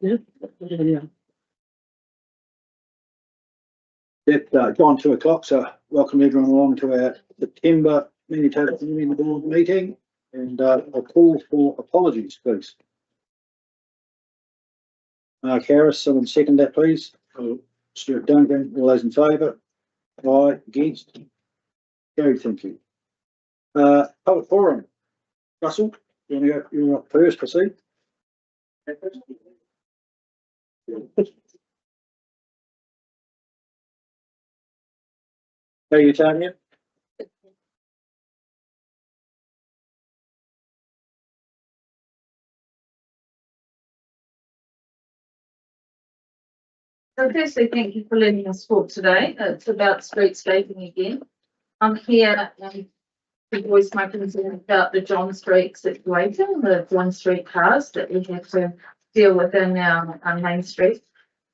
Yeah. It's gone 2 o'clock, so welcome everyone along to our September Maniototo Community Board meeting, and I'll call for apologies, please. Mark Harris, someone second that, please. Stuart Duncan, all those in favour? Aye, against? Carried, thank you. Public forum. Russell, you're up first, proceed. How are you, Tanya? So firstly, thank you for letting us talk today. It's about streetscaping again. I'm here to voice my concern about the John Street situation, the John Street cars that we have to deal with in our main street.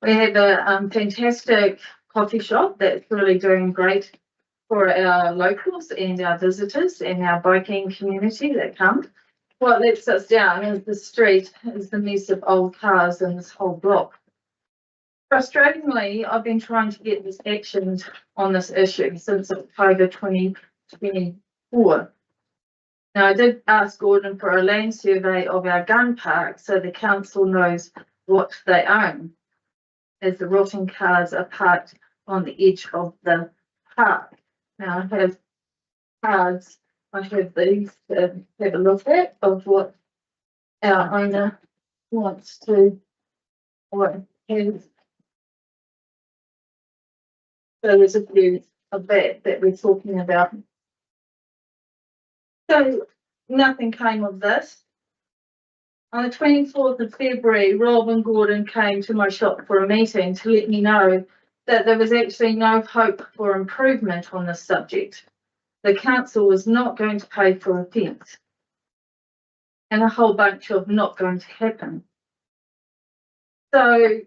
We have a fantastic coffee shop that's really doing great for our locals and our visitors and our biking community that come. What lets us down is the street is the mess of old cars in this whole block. Frustratingly, I've been trying to get this actioned on this issue since October 2024. Now, I did ask Gordon for a land survey of our gun park so the council knows what they own, as the rotting cars are parked on the edge of the park. Now, I have cards, I have these to have a look at of what our owner wants to, or has. So there's a few of that we're talking about. So nothing came of this. On the 24th of February, Rob and Gordon came to my shop for a meeting to let me know that there was actually no hope for improvement on this subject. The council was not going to pay for a fence, and a whole bunch of not going to happen. So,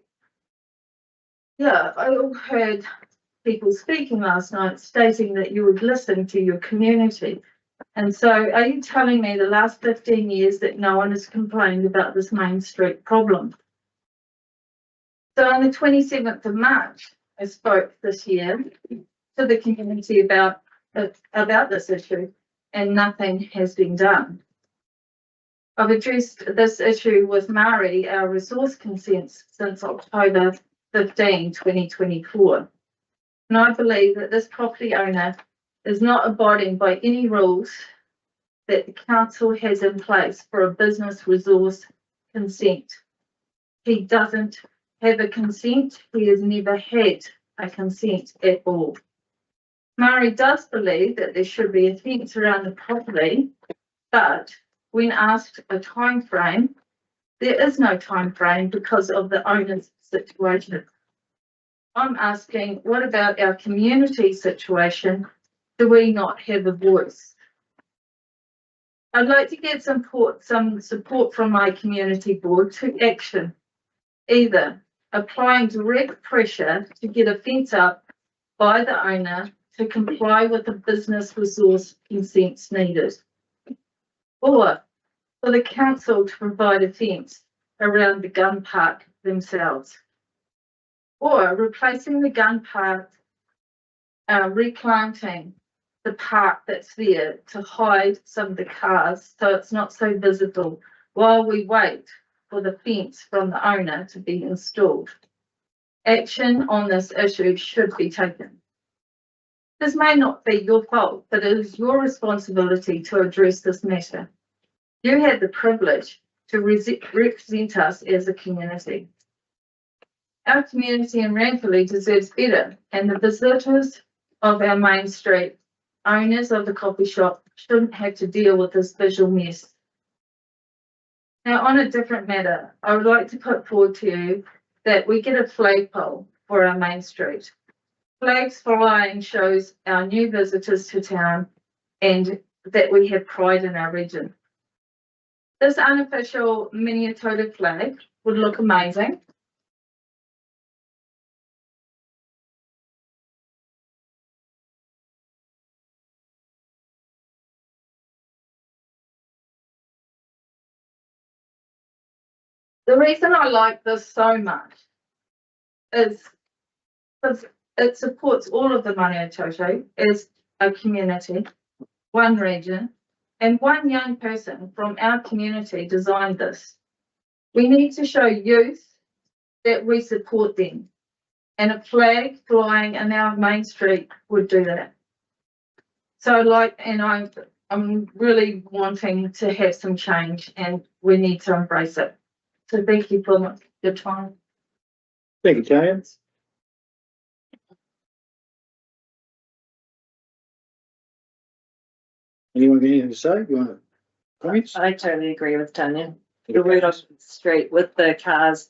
yeah, I heard people speaking last night stating that you would listen to your community. And so are you telling me the last 15 years that no one has complained about this Main Street problem? So on the 27th of March, I spoke this year to the community about this issue, and nothing has been done. I've addressed this issue with Mari, our resource consents, since October 15, 2024. And I believe that this property owner is not abiding by any rules that the council has in place for a business resource consent. He doesn't have a consent. He has never had a consent at all. Mari does believe that there should be a fence around the property, but when asked a time frame, there is no time frame because of the owner's situation. I'm asking, what about our community situation? Do we not have a voice? I'd like to get some support from my community board to action, either applying direct pressure to get a fence up by the owner to comply with the business resource consents needed, or for the council to provide a fence around the gun park themselves, or replacing the gun park, replanting the park that's there to hide some of the cars so it's not so visible while we wait for the fence from the owner to be installed. Action on this issue should be taken. This may not be your fault, but it is your responsibility to address this matter. You have the privilege to represent us as a community. Our community in Ranfurly deserves better, and the visitors of our main street, owners of the coffee shop, shouldn't have to deal with this visual mess. Now, on a different matter, I would like to put forward to you that we get a flagpole for our main street. Flags flying shows our new visitors to town and that we have pride in our region. This unofficial Maniototo flag would look amazing. The reason I like this so much is because it supports all of the Maniototo as a community, one region, and one young person from our community designed this. We need to show youth that we support them, and a flag flying in our main street would do that. So I'm really wanting to have some change, and we need to embrace it. So thank you for your time. Thank you, Karen. Anyone got anything to say? You want to comments? I totally agree with Tanya. The word on the street with the cars.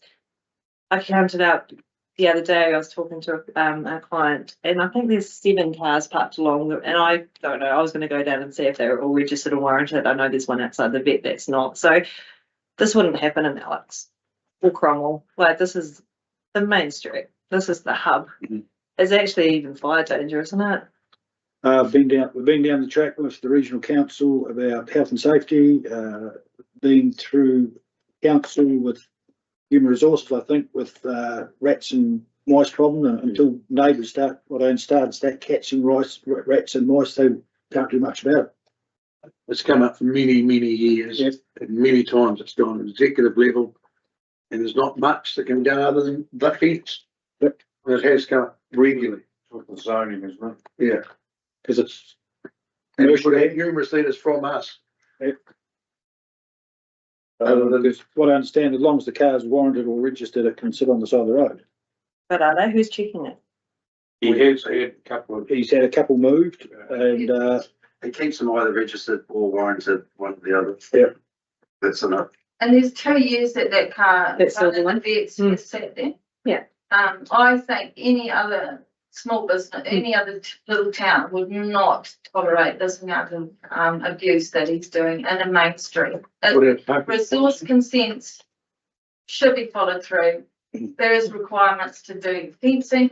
I counted out the other day. I was talking to a client, and I think there's 7 cars parked along. And I don't know. I was going to go down and see if they were all registered or warranted. I know there's one outside the vet that's not. So this wouldn't happen in Alex or Cromwell. Like, this is the main street. This is the hub. Mhm. It's actually even fire danger, isn't it? We've been down the track with the regional council about health and safety, been through council with human resources, I think, with rats and mice problem until neighbours start catching rats and mice, they can't do much about it. It's come up for many, many years. Yes. And many times it's gone at executive level, and there's not much that can be done other than the fence. Yep. And it has come up regularly. With the zoning, isn't it? Yeah. Because it's And we've had numerous letters from us. because what I understand, as long as the car is warranted or registered, it can sit on the side of the road. But are they? Who's checking it? He has had a couple of. He's had a couple moved, and It keeps them either registered or warranted, one or the other. Yeah. That's enough. And there's 2 years that car, That's one the of one? the vets Mm. has sat there. Yeah. I think any other small business, any other little town would not tolerate this amount of abuse that he's doing in a main street. Resource consents should be followed through. There is requirements to do fencing,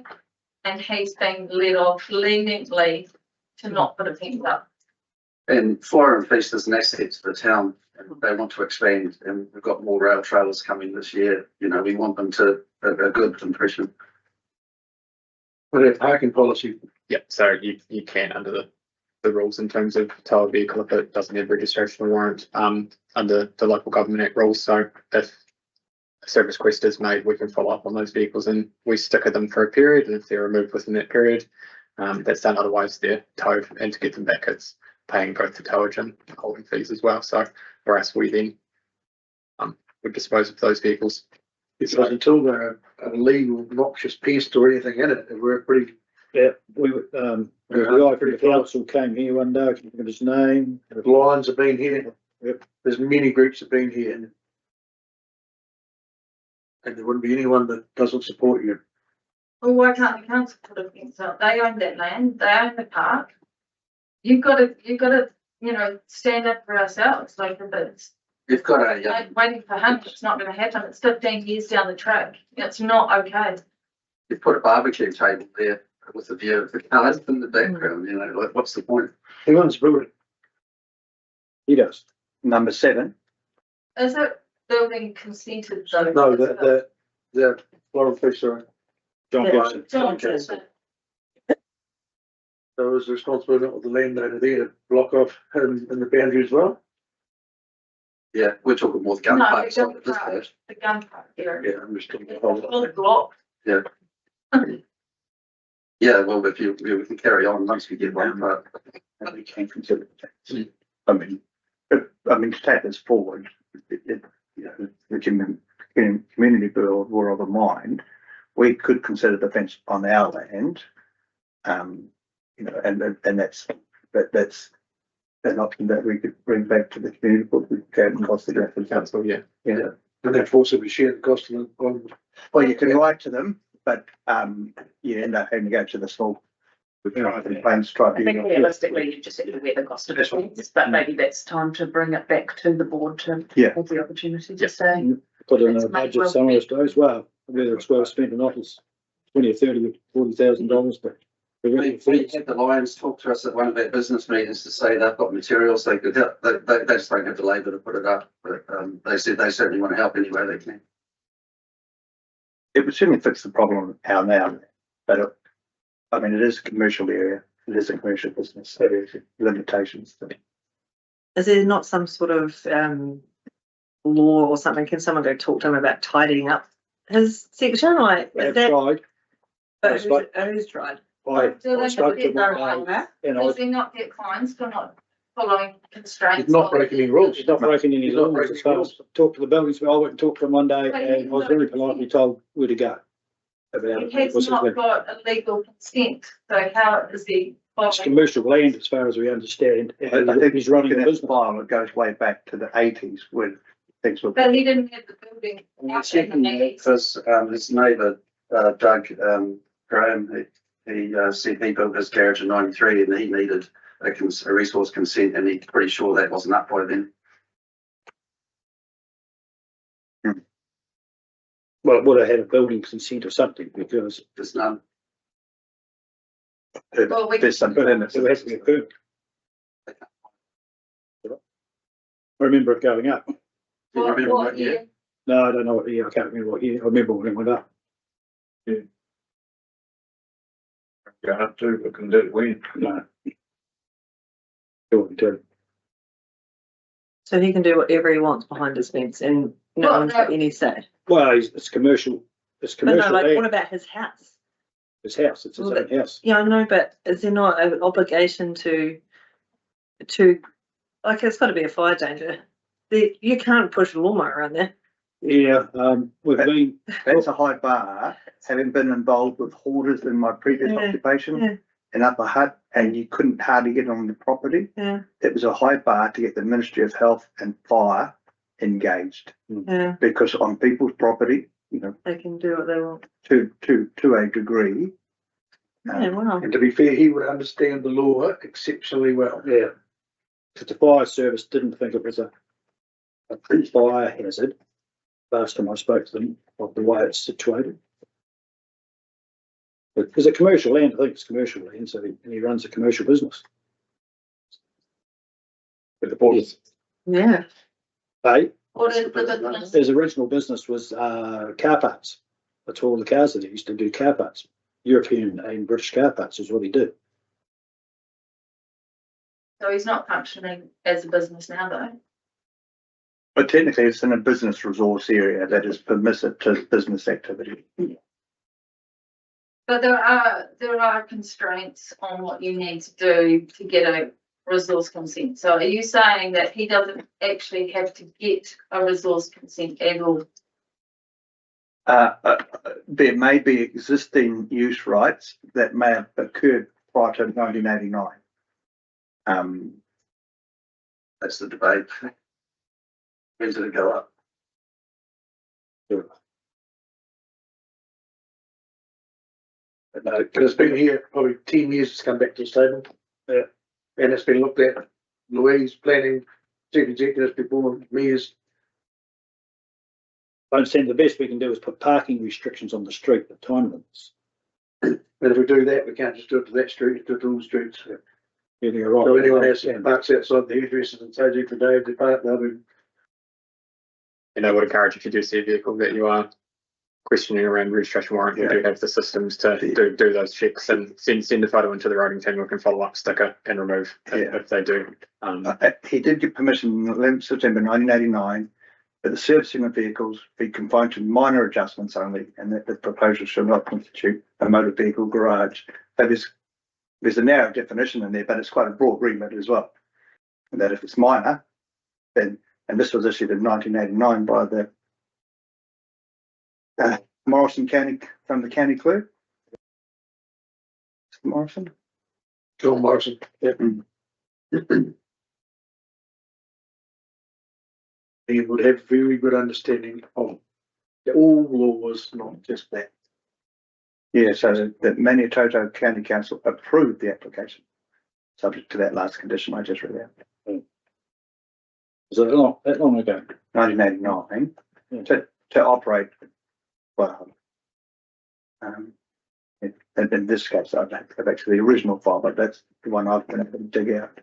and he's been let off leniently to not put a fence up. And Flora and Feast is an asset to the town, and they want to expand, and we've got more rail trailers coming this year. You know, we want them to have a good impression. But our parking policy, Yep, so you can under the rules in terms of tow a vehicle if it doesn't have registration or warrant, under the local government act rules. So if a service request is made, we can follow up on those vehicles and we sticker them for a period, and if they're removed within that period, that's done. Otherwise they're towed, and to get them back it's paying both the towage and holding fees as well. So for us, we then would dispose of those vehicles. it's like until they're a legal noxious pest or anything in it, we're pretty. yeah, the guy from the council came here one day, I can't remember his name. The Lions have been here. Yep. There's many groups have been here. And there wouldn't be anyone that doesn't support you. Well, why can't the council put a fence up? They own that land, they own the park. You've got to, stand up for ourselves, like if it's You've got a, like waiting for him, it's not gonna happen. It's 15 years down the track. It's not okay. you've put a barbecue table there with a view of the colours in the background, you know, like, what's the point? Who owns the building? He does. Number 7. Is it building consented though? No, the Flora Fish, sorry. John Yeah. Gibson. Johnson. So it was the responsibility of the landowner there to block off him in the boundary as well. Yeah, we're talking more gun No, park the side gun at this park. stage. The gun park area. Yeah, I'm just talking It's about. full block. Yeah, well, if we can carry on once we get one part. And we can consider it. I mean, to take this forward, the community build were of a mind, we could consider the fence on our land. And that's an option that we could bring back to the community, but we can cost the The council, yeah. And then forcibly share the cost of the. Well, you can write to them, but you end up having to go to the small complaints I think tribunal. realistically, you just have to wear the cost of it, but maybe that's time to bring it back to the board to Yeah. have the opportunity to Yeah. say. Put in It's a made budget well somewhere, I spent. suppose, well, whether it's well spent or not, it's 20 or 30 or 40,000 dollars, but. We had the Lions talk to us at one of their business meetings to say they've got materials they could help, they just don't have the labour to put it up, but they said they certainly want to help any way they can. it would certainly fix the problem out now, but I mean, it is a commercial area, it is a commercial business, so there's limitations. Is there not some sort of law or something? Can someone go talk to him about tidying up his section? Like, They is have that, tried. but It's like- who's tried? I Do they spoke to get their him fine? and Does he not get fines for not following constraints? He's not breaking any rules. he's not breaking any He's not laws breaking as far as talked to the buildings. I went and talked to him one day But and I was very politely told where to go. About He it. has Was his not land. got a legal consent, so how is he It's following? commercial land as far as we understand. I think He's running a that business. file, it goes way back to the 80s when things were. But he didn't have the building. out in the eighties. Because his neighbour, Doug Graham, he said he built his garage in '93 and he needed a resource consent, and he's pretty sure that wasn't up by then. Well, it would have had a building consent or something because There's none. Well, we- There's some permits. it has to be a permit. I remember it going up. You remember What that year? year? No, I don't know what year. I can't remember what year. I remember when it went up. You have to, but can do it when. No. Sure, we do. So he can do whatever he wants behind his fence and no Well, one's no. got any say. Well, it's commercial. It's But no, commercial like, what land. about his house? His house. It's his Well, own house. Yeah, I know, but is there not an obligation to, like, it's gotta be a fire danger. You can't push a lawnmower around there. Yeah, we've been, That's a high bar, having been involved with hoarders in my previous Yeah, occupation yeah. in Upper Hutt, and you couldn't hardly get on the property. Yeah, It was a high bar to get the Ministry of Health and Fire engaged, yeah, because on people's property, you know, they can do what they want. to a degree. Yeah, wow. And to be fair, he would understand the law exceptionally well. yeah. Because the fire service didn't think it was a fire hazard. Last time I spoke to them, of the way it's situated. But it's a commercial land, I think it's commercial land, so he runs a commercial business. But the board is, Yeah, Hey, What is the business? his original business was car parts. That's all the cars that he used to do, car parts. European and British car parts is what he did. So he's not functioning as a business now, though. But technically, it's in a business resource area that is permissive to business activity. But there are constraints on what you need to do to get a resource consent. So are you saying that he doesn't actually have to get a resource consent at all? There may be existing use rights that may have occurred prior to 1989. That's the debate. When did it go up? But no, because it's been here probably 10 years, it's come back to the table. Yeah. And it's been looked at, Louise planning, chief executives before, mayors. I understand the best we can do is put parking restrictions on the street, the time limits. But if we do that, we can't just do it to that street, do it to all the streets. Yeah, you're right. So anyone has Yeah. parks outside the hairdressers and says every day if they park, they'll be. And I would encourage, if you do see a vehicle that you are questioning around registration warrant, we do have the systems to do those checks and send a photo into the riding team. We can follow up, sticker and remove if they do. He did get permission on 11th September 1989 for the servicing of vehicles be confined to minor adjustments only, and that the proposal shall not constitute a motor vehicle garage. So there's a narrow definition in there, but it's quite a broad remit as well. And that if it's minor, then, and this was issued in 1989 by the Morrison County, from the county clerk. Morrison? John Morrison. Yep. He would have very good understanding of all laws, not just that. Yeah, so the Maniototo County Council approved the application, subject to that last condition I just read out. Was it that long ago? 1989, Yeah. to operate, well, in this case, I'd have to go back to the original file, but that's the one I've been able to dig out.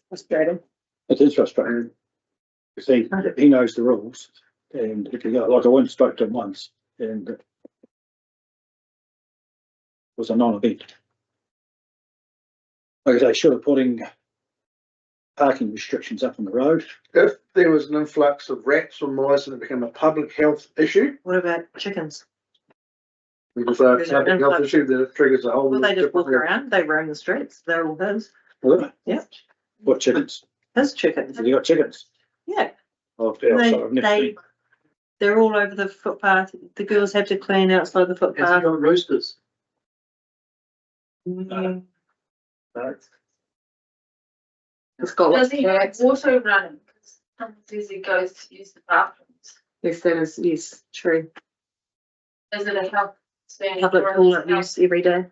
frustrating. It is frustrating. Because he knows the rules, and if you go, like I went and spoke to him once, and it was a non-event. Like I say, should have putting parking restrictions up on the road. If there was an influx of rats or mice and it became a public health issue, What about chickens? because a Is there public an health influx? issue that triggers a whole. Well, they just walk different- around, they roam the streets, they're all his. Yeah. What chickens? His chickens, Have you got chickens? yeah. Oh, yeah, They- sorry, I've never they- seen. They're all over the footpath. The girls have to clean outside the Has he footpath. got roosters? Mm, Does It's got lots of he have cats. water running? Because sometimes he goes to use the bathrooms. Yes, that is, yes, true. Is it a health? Public toilet use every day.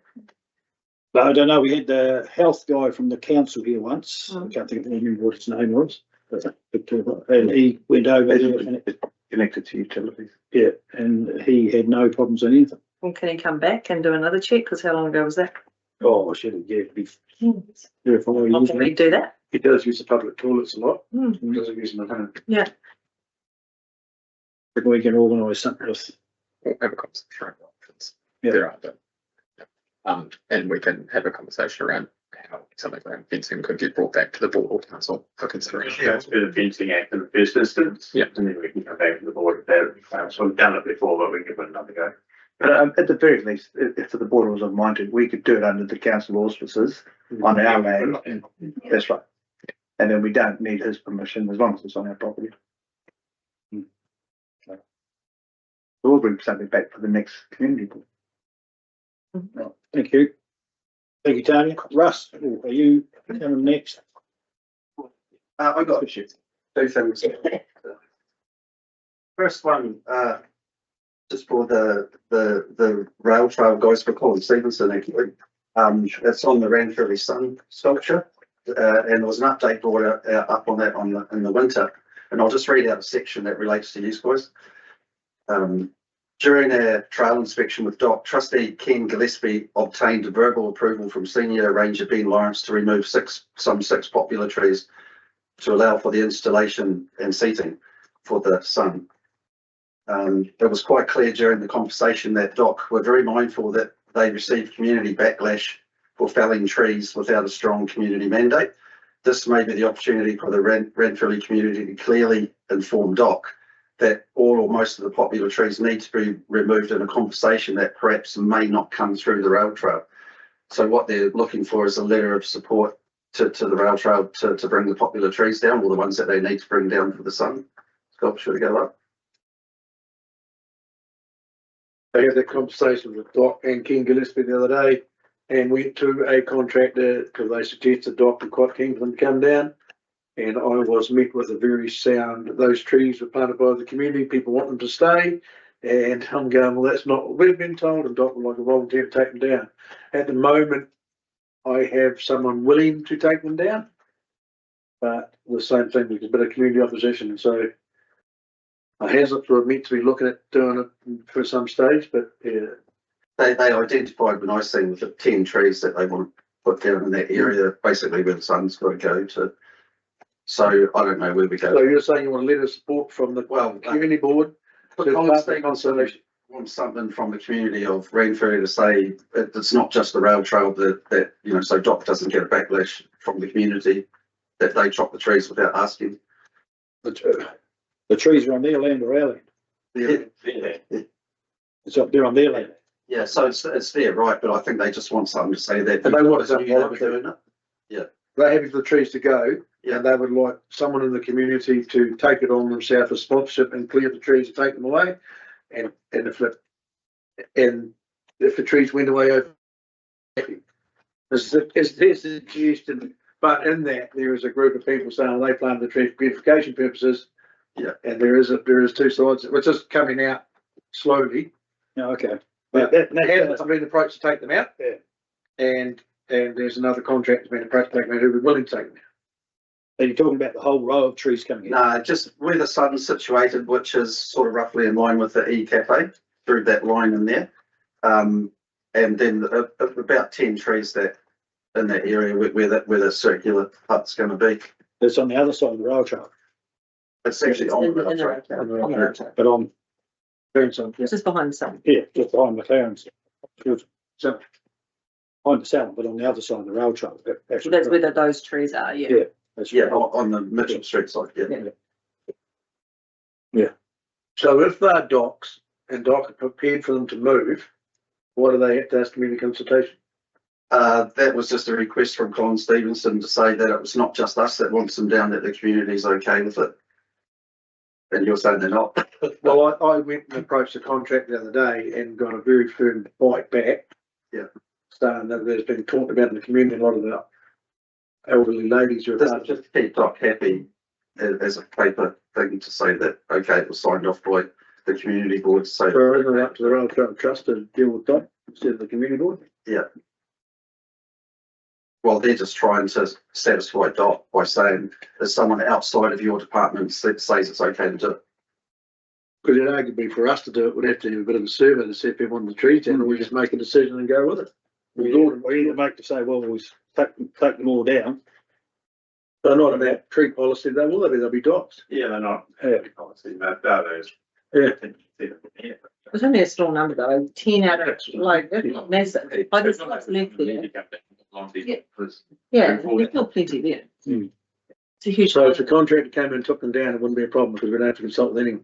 But I don't know, we had the health guy from the council here once, I Mm. can't think of remember what his name was. And he went over there and, Connected to utilities. yeah, and he had no problems on anything. Well, can he come back and do another check? Because how long ago was that? Oh, I should have, yeah, be Hmm. 3 or 4 Why years. can we do that? He does use the public toilets a lot. Hmm. He doesn't use them at home. But we can organise something with, We'll have a conversation around options. Yeah. There are, but, and we can have a conversation around how something like fencing could get brought back to the board or council for consideration. Yeah, it's been a fencing act in the first instance. Yeah. And then we can come back to the board with that. So we've done it before, but we give it another go. But at the very least, if the board was unwanted, we could do it under the council auspices on our land. That's right. And then we don't need his permission as long as it's on our property. We'll bring something back for the next community board. thank you. Thank you, Tanya. Russ, are you coming next? I got two things. First one, just for the rail trail guys for Colin Stevenson, actually. It's on the Ranfurly Sun sculpture, and there was an update brought up on that in the winter. And I'll just read out a section that relates to use guys. During our trail inspection with Doc, Trustee Ken Gillespie obtained verbal approval from Senior Ranger Ben Lawrence to remove some six popular trees to allow for the installation and seating for the sun. It was quite clear during the conversation that Doc were very mindful that they received community backlash for felling trees without a strong community mandate. This may be the opportunity for the Ranfurly community to clearly inform Doc that all or most of the popular trees need to be removed in a conversation that perhaps may not come through the rail trail. So what they're looking for is a letter of support to the rail trail to bring the popular trees down, or the ones that they need to bring down for the sun sculpture to go up. I had that conversation with Doc and Ken Gillespie the other day and went to a contractor because they suggested Doc and quite keen for them to come down. And I was met with a very sound, those trees were planted by the community, people want them to stay. And I'm going, well, that's not what we've been told, and Doc would like a volunteer to take them down. At the moment, I have someone willing to take them down. But the same thing, there's a bit of community opposition, and so I hesitate for meant to be looking at doing it for some stage, but yeah. They identified when I seen with the 10 trees that they want to put down in that area, basically where the sun's got to go to. So I don't know where we So go. you're saying you want a letter of support from the community board? But Colin Stevenson wants something from the community of Ranfurly to say it's not just the rail trail that you know, so Doc doesn't get a backlash from the community that they chop the trees without asking. The trees are on their land or our land? It's up there on their land. Yeah, so it's there, right? But I think they just want something to say that. And they want because something you never voluntary. doing it. They're happy for the trees to go, Yeah. and they would like someone in the community to take it on themselves as sponsorship and clear the trees and take them away. And if the trees went away over. It's their suggestion, but in that, there is a group of people saying they planted the tree for beautification purposes. Yeah. And there is two sides, which is coming out slowly. Yeah, okay. But That- they haven't been approached to take them out. Yeah. And there's another contractor been approached to take them out who would be willing to take them out. Are you talking about the whole row of trees coming in? No, just where the sun's situated, which is sort of roughly in line with the E Cafe, through that line in there. And then about 10 trees that in that area where the circular hut's going to be. It's on the other side of the rail trail. It's actually on the In the rail trail. But on, Burnside, yeah, It's just behind some. yeah, just behind McLaren's. Good. So, behind the cell, but on the other side of the rail trail. So that's where those trees are, yeah. Yeah. That's Yeah, right. on the Mitchell Street side, yeah. So if they're docks and dock are prepared for them to move, what do they have to ask community consultation? That was just a request from Colin Stevenson to say that it was not just us that wants them down, that the community's okay with it. And you're saying they're not? Well, I went and approached the contract the other day and got a very firm bite back. Yeah. Saying that there's been talked about in the community, a lot of the elderly ladies who This are. is just to keep Doc happy as a paper thing to say that, okay, it was signed off by the community board to say. So isn't it up to the Rail Trail Trust to deal with that instead of the community board? Well, they're just trying to satisfy Doc by saying there's someone outside of your department that says it's okay to do it. Because it arguably for us to do it, we'd have to do a bit of a survey to see if we want the trees down, or we just make a decision and go with it. We either make to say, well, we take them all down. They're not about tree policy, they will, they'll be docks. Yeah, they're not. Yeah. Policy, that is. Yeah. It's only a small number though, 10 out of, like, that's not massive. Like, there's lots left there. Yeah, there's still plenty there. Mm. It's a huge. So if the contractor came in and took them down, it wouldn't be a problem because we don't have to consult with anyone.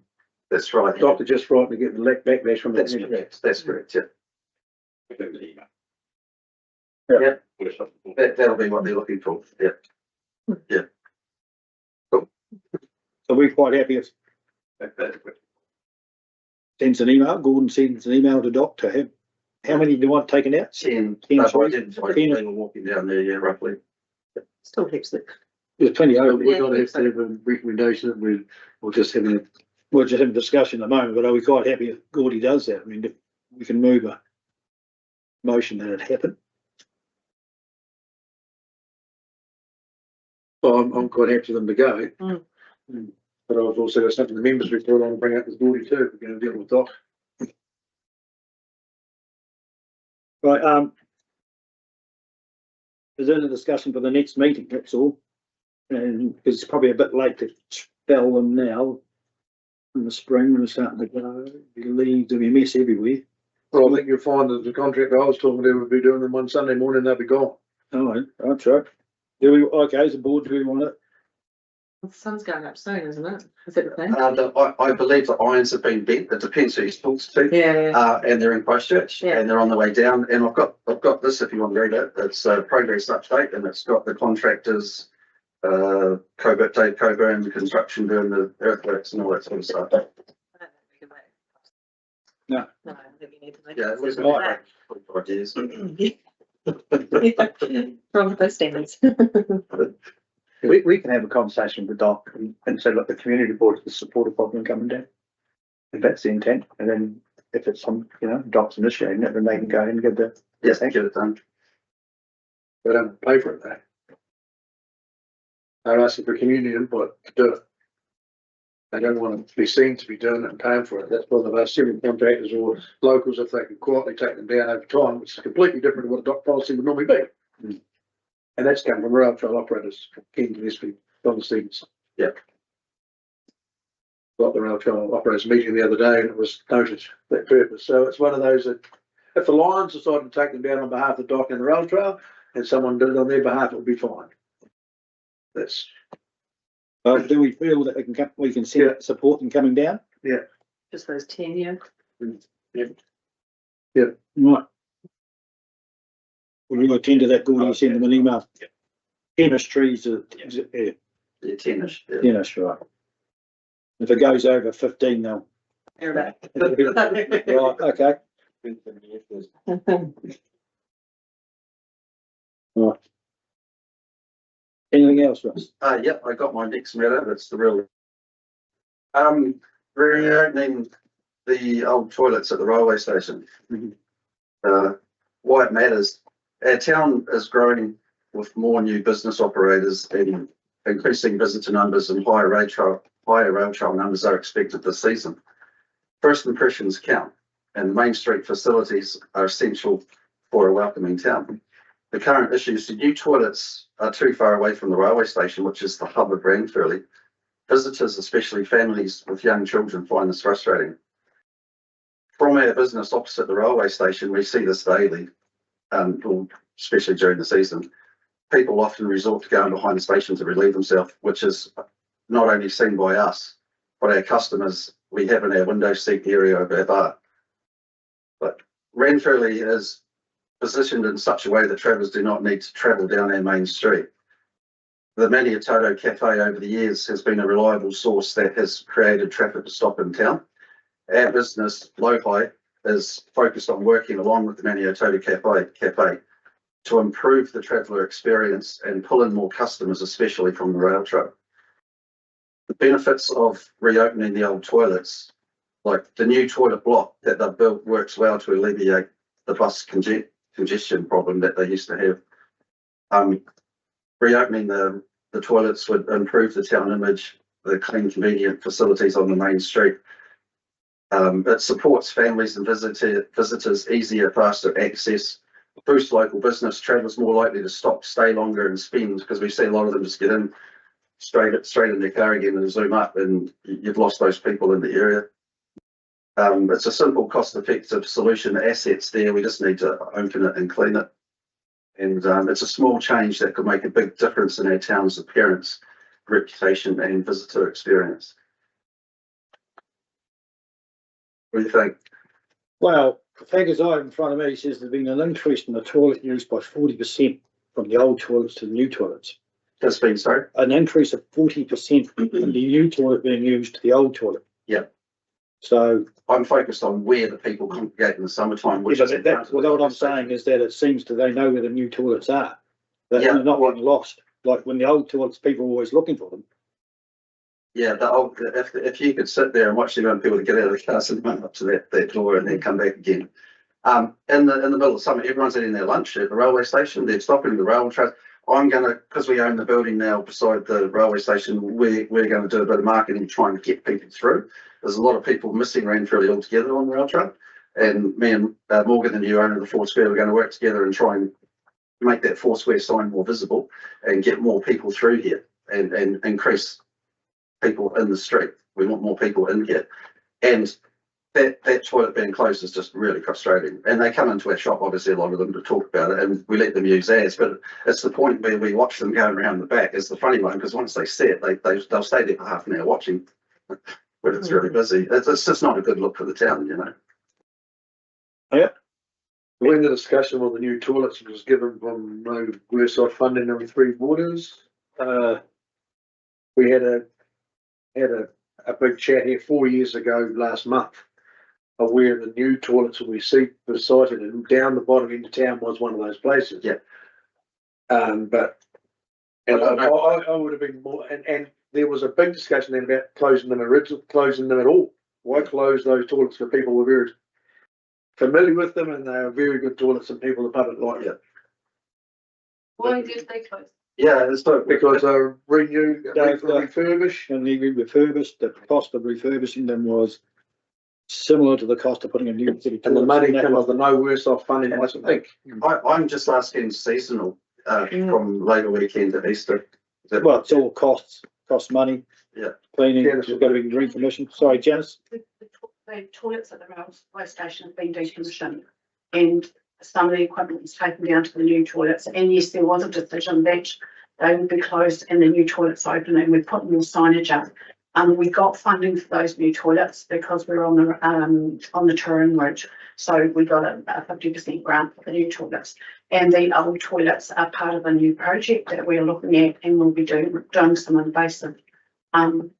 That's right. Doctor just frightened to get the backlash from That's that. correct. That's correct, yeah. Yeah. That'll be what they're looking for, yeah. So we're quite happy if sends an email, Gordon sends an email to Doc to him. How many do you want taken out? 10, Ten I trees? identified they were walking down there, yeah, roughly. Still heaps there. There's plenty over. We're gonna have to have a recommendation that we'll just have a. We're just having a discussion at the moment, but are we quite happy if Gordy does that? I mean, if we can move a motion that it happen. Well, I'm quite happy for them to go. Mm. But I've also got something the members report on to bring up with Gordy too, if we're gonna deal with Doc. Right, is there a discussion for the next meeting, that's all. And it's probably a bit late to spell them now. In the spring, when it's starting to go, leaves, there'll be a mess everywhere. Well, I think you'll find that the contractor I was talking to would be doing them one Sunday morning, they'll be gone. Oh, that's right. Do we, okay, as a board, do we want it? The sun's going up soon, isn't it? Is that the plan? I believe the irons have been bent, it depends who you talk to. Yeah. And they're in Christchurch Yeah. and they're on the way down, and I've got this if you want to read it, it's a progress update and it's got the contractors, Coburt, Dave Coburn, construction doing the earthworks and all that sort of stuff. No. No, I don't think you need to make. Yeah, it was Right. 45 years. Wrong with those standards. We can have a conversation with Doc and say, look, the community board is supportive of them coming down. If that's the intent, and then if it's some, Doc's initiating it, then they can go and get the. Yes, get it done. They don't pay for it though. They're asking for community input to do it. They don't want to be seen to be doing it and paying for it. That's why they've asked civil contractors or locals if they can quietly take them down over time, which is completely different to what a dock policy would normally be. Mm. And that's come from rail trail operators, Ken Gillespie, Don Stevens. Yeah. Got the rail trail operators meeting the other day and it was noted for that purpose. So it's one of those that if the Lions decided to take them down on behalf of Dock and the rail trail and someone did it on their behalf, it would be fine. That's, Do we feel that we can see support them coming down? Just those 10, yeah. Right. Will you attend to that, Gordy? You send them an email. Tennis trees, yeah, Yeah, 10-ish. Yeah. tennis, right. If it goes over 15, they'll. They're back. Right, okay. Right. Anything else, Russ? Yeah, I got my next matter, that's the real. Reopening the old toilets at the railway station. Why it matters, our town is growing with more new business operators and increasing visitor numbers and higher rail trail numbers are expected this season. First impressions count and Main Street facilities are essential for a welcoming town. The current issues, the new toilets are too far away from the railway station, which is the hub of Ranfurly, visitors, especially families with young children, find this frustrating. From our business opposite the railway station, we see this daily, well, especially during the season. People often resort to going behind the station to relieve themselves, which is not only seen by us, but our customers we have in our window seat area of our bar. But Ranfurly is positioned in such a way that travellers do not need to travel down our main street. The Maniototo Cafe over the years has been a reliable source that has created traffic to stop in town. Our business, Lohi, is focused on working along with the Maniototo Cafe to improve the traveller experience and pull in more customers, especially from the rail trail. The benefits of reopening the old toilets, like the new toilet block that they've built, works well to alleviate the bus congestion problem that they used to have. Reopening the toilets would improve the town image, the clean, convenient facilities on the main street. It supports families and visitors, easier, faster access, boosts local business, travellers more likely to stop, stay longer and spend, because we see a lot of them just get in straight in their car again and zoom up, and you've lost those people in the area. It's a simple, cost-effective solution. Assets there, we just need to open it and clean it. And it's a small change that could make a big difference in our town's appearance, reputation and visitor experience. What do you think? Well, the figures I have in front of me says there's been an increase in the toilet use by 40% from the old toilets to the new toilets. Has been, sorry? An increase of 40% in the new toilet being used to the old toilet. Yeah. So, I'm focused on where the people congregate in the summertime. Which yeah, is but what I'm saying is that it seems that they know where the new toilets are. That Yeah. they're not getting lost. Like when the old toilets, people are always looking for them. Yeah, if you could sit there and watch the amount of people that get out of the cars and run up to that door and then come back again. In the middle of summer, everyone's eating their lunch at the railway station. They're stopping the rail train. I'm gonna, because we own the building now beside the railway station, we're going to do a bit of marketing, trying to get people through. There's a lot of people missing Ranfurly altogether on the rail trail, and me and Morgan, the new owner of the Four Square, we're going to work together and try and make that Four Square sign more visible and get more people through here and increase people in the street. We want more people in here, and that toilet being closed is just really frustrating. And they come into our shop, obviously a lot of them, to talk about it, and we let them use ours, but it's the point where we watch them going around the back is the funny one, because once they see it, they'll stay there for half an hour watching when it's really busy. It's just not a good look for the town, you know. When the discussion on the new toilets was given from no worse off funding than Three Waters, we had a big chat here 4 years ago last month of where the new toilets will be sited, and down the bottom end of town was one of those places. Yeah. But and I would have been more, and there was a big discussion then about closing them at all. Why close those toilets for people who were very familiar with them, and they are very good toilets and people the public like it. Why did they close? Yeah, it's not Because they're renewed, refurbished. And they refurbished, the cost of refurbishing them was similar to the cost of putting a new city. And the money come off the no worse off funding, I think. I'm just asking seasonal from Labour weekend to Easter. Well, it's all costs money. Yeah. Cleaning, Janice. it's got to be recommissioned. Sorry, Janice. The toilets at the railway station have been decommissioned, and some of the equipment was taken down to the new toilets. And yes, there was a decision that they would be closed and the new toilets open, and we put more signage up. We got funding for those new toilets because we're on the touring route, so we got a 50% grant for the new toilets. And the old toilets are part of a new project that we're looking at, and we'll be doing some invasive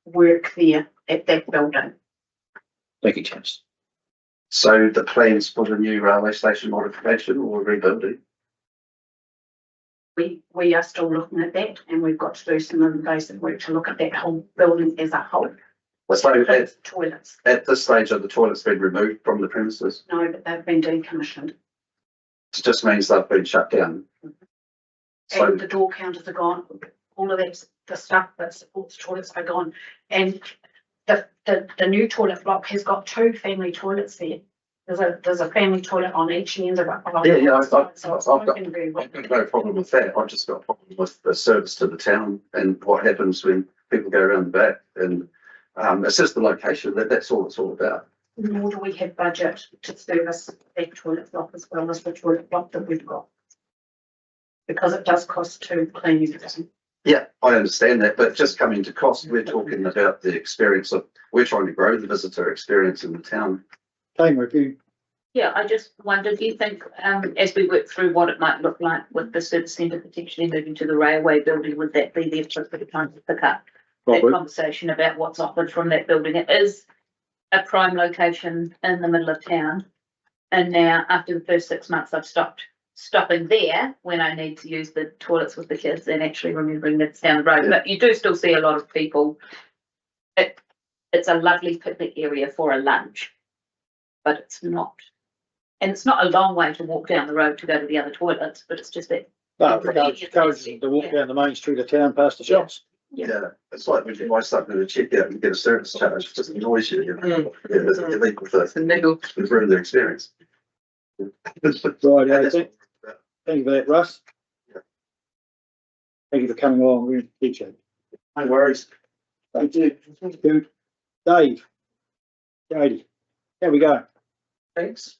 work there at that building. Thank you, Janice. So the plans for the new railway station modification or rebuilding? We are still looking at that, and we've got to do some invasive work to look at that whole building as a whole. So Toilets. at this stage, have the toilets been removed from the premises? No, but they've been decommissioned. It just means they've been shut down. So And the door counters are gone. All of that, the stuff that supports toilets are gone. And the new toilet block has got 2 family toilets there. There's a family toilet on each end of it. Yeah, So it's I've working very well. got no problem with that. I've just got a problem with the service to the town and what happens when people go around the back and, it's just the location, that's all it's all about. Nor do we have budget to service that toilet block as well as the toilet block that we've got. Because it does cost to clean everything. Yeah, I understand that, but just coming to cost, we're talking about the experience of, we're trying to grow the visitor experience in the town. Tamer, if you, Yeah, I just wondered, do you think, as we work through what it might look like with the service centre potentially moving to the railway building, would that be the appropriate time to pick up that Robert, conversation about what's offered from that building? It is a prime location in the middle of town. And now after the first 6 months, I've stopping there when I need to use the toilets with the kids and actually remembering that's down the road. But you do still see a lot of people. It's a lovely picnic area for a lunch, but it's not. And it's not a long way to walk down the road to go to the other toilets, but it's just that. no, encourage them to walk down the main street of town past the shops. Yeah, it's like when you buy something at a checkout and get a service charge, it just annoys you, you know. Yeah, you leave with the ruin the experience. Right, thank you for that, Russ. Yeah. Thank you for coming along, we appreciate it. No worries. Thank you. Dave. Jody, how we go? Thanks.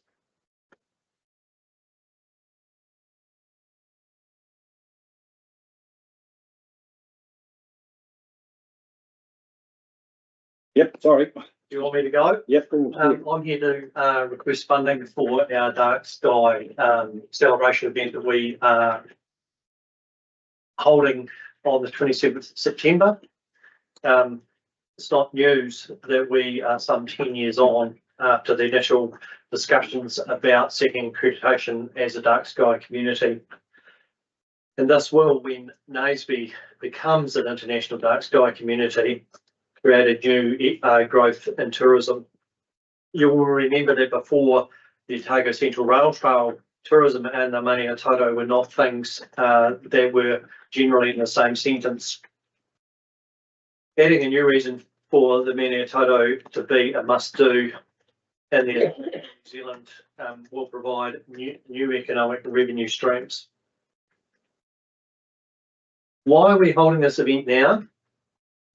Yep, sorry. Do you want me to go? Yep. I'm here to request funding for our Dark Sky celebration event that we are holding on the 27th of September. It's not news that we are some 10 years on after the initial discussions about seeking accreditation as a dark sky community. In this world, when Naseby becomes an international dark sky community, created new growth in tourism. You will remember that before the Otago Central Rail Trail, tourism and the Maniototo were not things that were generally in the same sentence. Adding a new reason for the Maniototo to be a must-do in the New Zealand will provide new economic and revenue streams. Why are we holding this event now?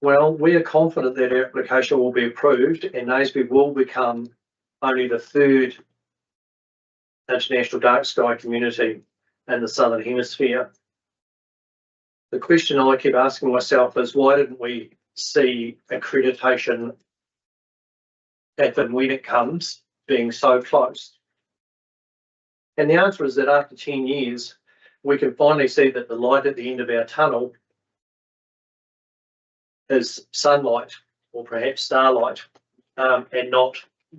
Well, we are confident that our application will be approved and Naseby will become only the third international dark sky community in the Southern Hemisphere. The question I keep asking myself is, why didn't we see accreditation, if and when it comes, being so close? And the answer is that after 10 years, we can finally see that the light at the end of our tunnel is sunlight or perhaps starlight, and not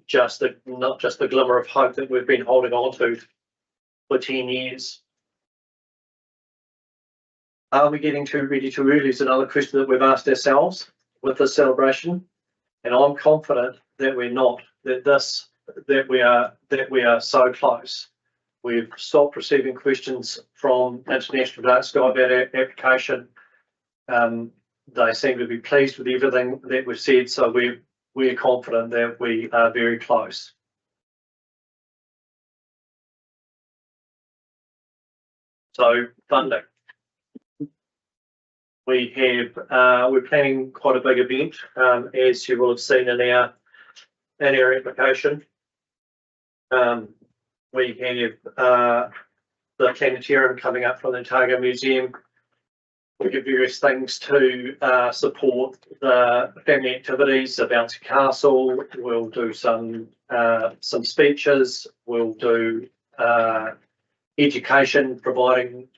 just the glimmer of hope that we've been holding on to for 10 years. Are we getting too ready too early is another question that we've asked ourselves with this celebration, and I'm confident that we're not. That we are so close. We've stopped receiving questions from International Dark Sky about our application. They seem to be pleased with everything that we've said, so we're confident that we are very close. So funding. We're planning quite a big event, as you will have seen in our application. We have the planetarium coming up from the Otago Museum. We have various things to support the family activities, a bouncy castle. We'll do some speeches. We'll do education, providing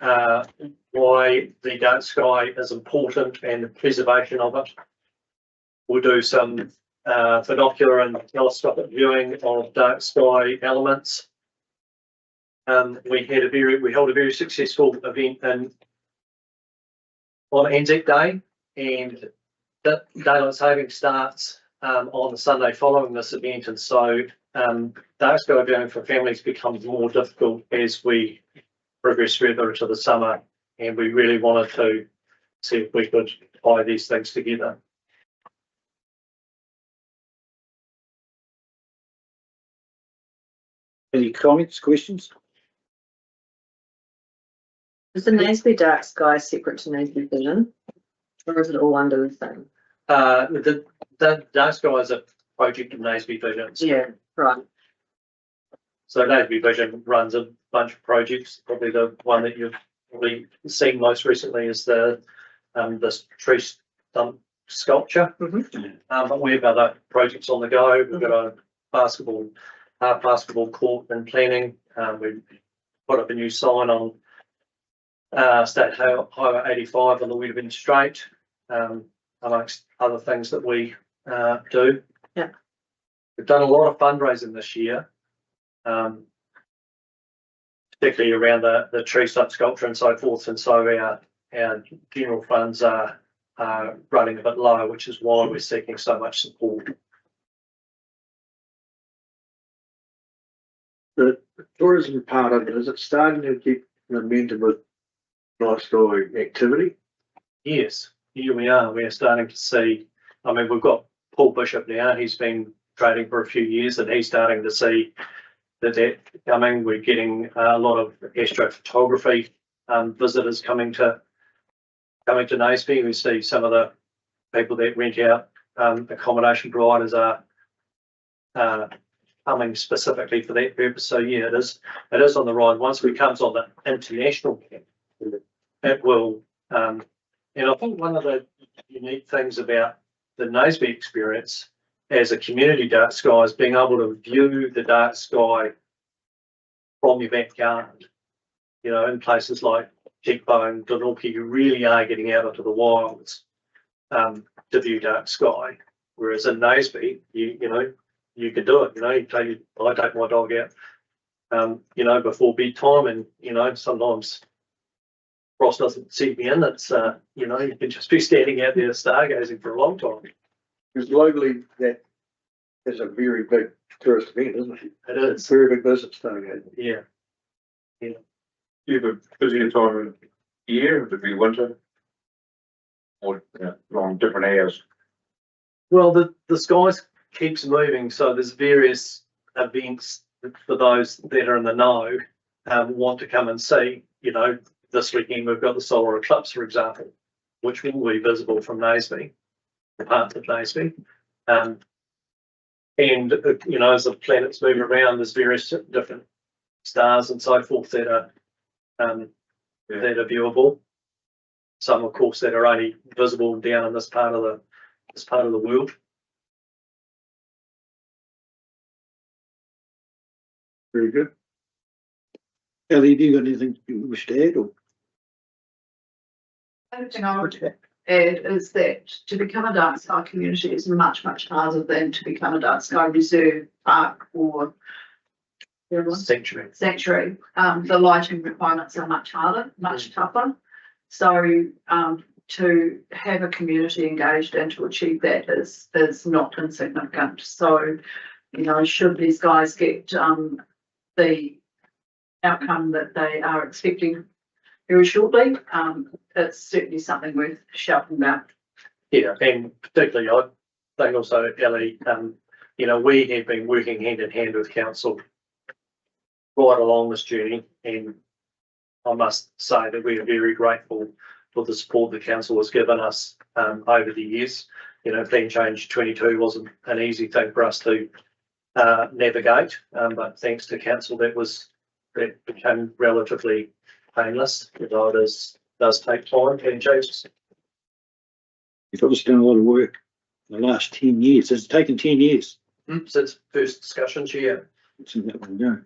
why the dark sky is important and the preservation of it. We'll do some binocular and telescopic viewing of dark sky elements. We held a very successful event on Anzac Day, and that daylight saving starts on the Sunday following this event, and so dark sky viewing for families becomes more difficult as we progress further into the summer, and we really wanted to see if we could tie these things together. Any comments, questions? Is the Naseby Dark Sky separate to Naseby Vision, or is it all under the same? The dark sky is a project of Naseby Vision. Yeah, right. So Naseby Vision runs a bunch of projects. Probably the one that you've probably seen most recently is this tree stump sculpture. But we have other projects on the go. We've got a basketball court in planning. We put up a new sign on State Highway 85 on the Weetabix Strait, amongst other things that we do. Yeah. We've done a lot of fundraising this year, particularly around the tree stump sculpture and so forth, and so our general funds are running a bit low, which is why we're seeking so much support. The tourism part of it, is it starting to get momentum with night sky activity? Yes, here we are. We are starting to see. I mean, we've got Paul Bishop now. He's been trading for a few years, and he's starting to see that coming. We're getting a lot of astrophotography visitors coming to Naseby. We see some of the people that rent out accommodation providers are coming specifically for that purpose. So yeah, it is on the rise. Once it comes on the international camp, it will. And I think one of the unique things about the Naseby experience as a community dark sky is being able to view the dark sky from your backyard. You know, in places like Cheekbone, Glenorchy, you really are getting out into the wilds to view dark sky. Whereas in Naseby, you could do it. You know, I take my dog out, before bedtime, and sometimes Ross doesn't see me in. It's you can just be standing out there stargazing for a long time. Because globally, that is a very big tourist event, isn't it? It is. Very big business starting. Yeah. You have a busier time of year, would it be winter? Or long different hours? Well, the skies keeps moving, so there's various events for those that are in the know want to come and see. You know, this weekend we've got the solar eclipse, for example, which will be visible from Naseby, parts of Naseby. And as the planets move around, there's various different stars and so forth that are viewable. Some, of course, that are only visible down in this part of the world. Very good. Ellie, have you got anything you wish to add? Or? The only thing I would add is that to become a dark sky community is much, much harder than to become a dark sky reserve, park, or Sanctuary. The lighting requirements are much harder, much tougher. So to have a community engaged and to achieve that is not insignificant. So, should these guys get the outcome that they are expecting very shortly, it's certainly something worth shouting about. Yeah, and particularly I think also, Ellie, we have been working hand in hand with council right along this journey, and I must say that we are very grateful for the support the council has given us over the years. Plan Change 22 wasn't an easy thing for us to navigate, but thanks to council that became relatively painless, although it does take time and changes. You've obviously done a lot of work in the last 10 years. It's taken 10 years. Since first discussions, yeah. It's in that one go.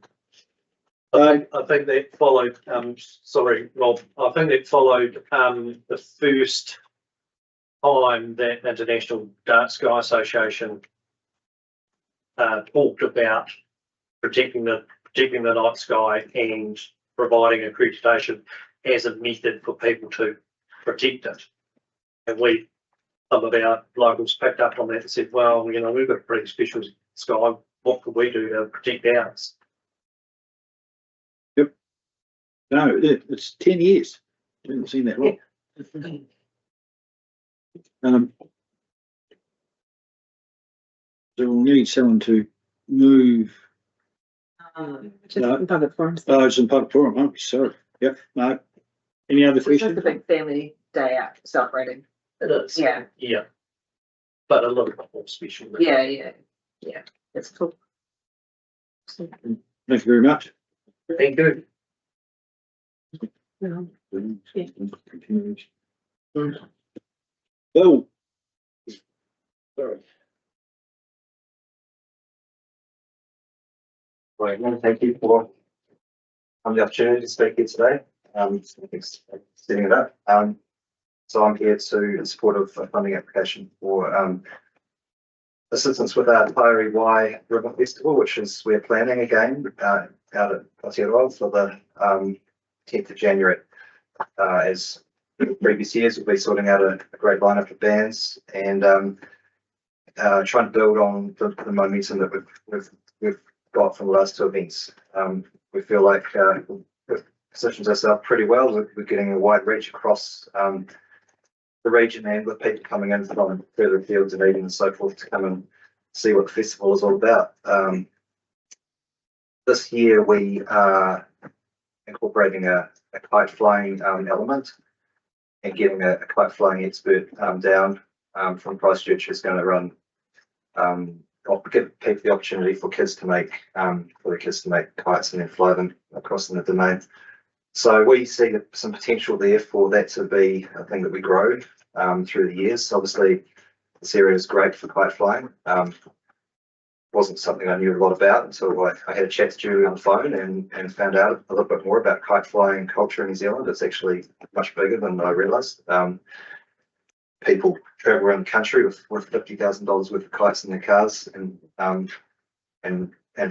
I think that followed, sorry, Rob, I think that followed the first time that International Dark Sky Association talked about protecting the night sky and providing accreditation as a method for people to protect it. And some of our locals picked up on that and said, well, we've got a pretty special sky. What can we do to protect ours? No, it's 10 years. I haven't seen that long. So we'll need someone to move. Just in public forums. Oh, it's in public forum, huh? Sorry. Yep. No. Any other It's just questions? a big family day out celebrating. It is. Yeah. Yeah. but a little bit more special. Yeah, it's cool. Thank you very much. Thank you. Bill. Sorry. Right, well, thank you for the opportunity to speak here today. Thanks for setting it up. So I'm here in support of a funding application for assistance with our Tairi Wai River Festival, which is we're planning again out at Aotearoa for the 10th of January. As previous years, we'll be sorting out a great lineup of bands and trying to build on the momentum that we've got from the last two events. We feel like we've positioned ourselves pretty well. We're getting a wide reach across the region and with people coming in from further fields of Eden and so forth to come and see what the festival is all about. This year we are incorporating a kite flying element and getting a kite flying expert down from Christchurch who's going to run give people the opportunity for the kids to make kites and then fly them across in the domain. So we see some potential there for that to be a thing that we grow through the years. Obviously, this area is great for kite flying. Wasn't something I knew a lot about until I had a chat to Julie on the phone and found out a little bit more about kite flying culture in New Zealand. It's actually much bigger than I realised. People travel around the country with $50,000 worth of kites in their cars and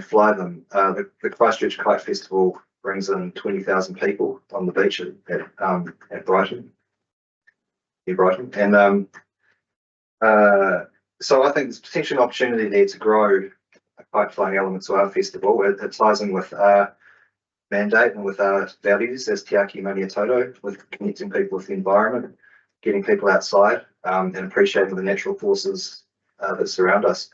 fly them. The Christchurch Kite Festival brings in 20,000 people on the beach at Brighton, near Brighton, and so I think there's potential opportunity there to grow a kite flying element to our festival. It ties in with our mandate and with our values as Te Aki Maniototo, with connecting people with the environment, getting people outside and appreciating the natural forces that surround us.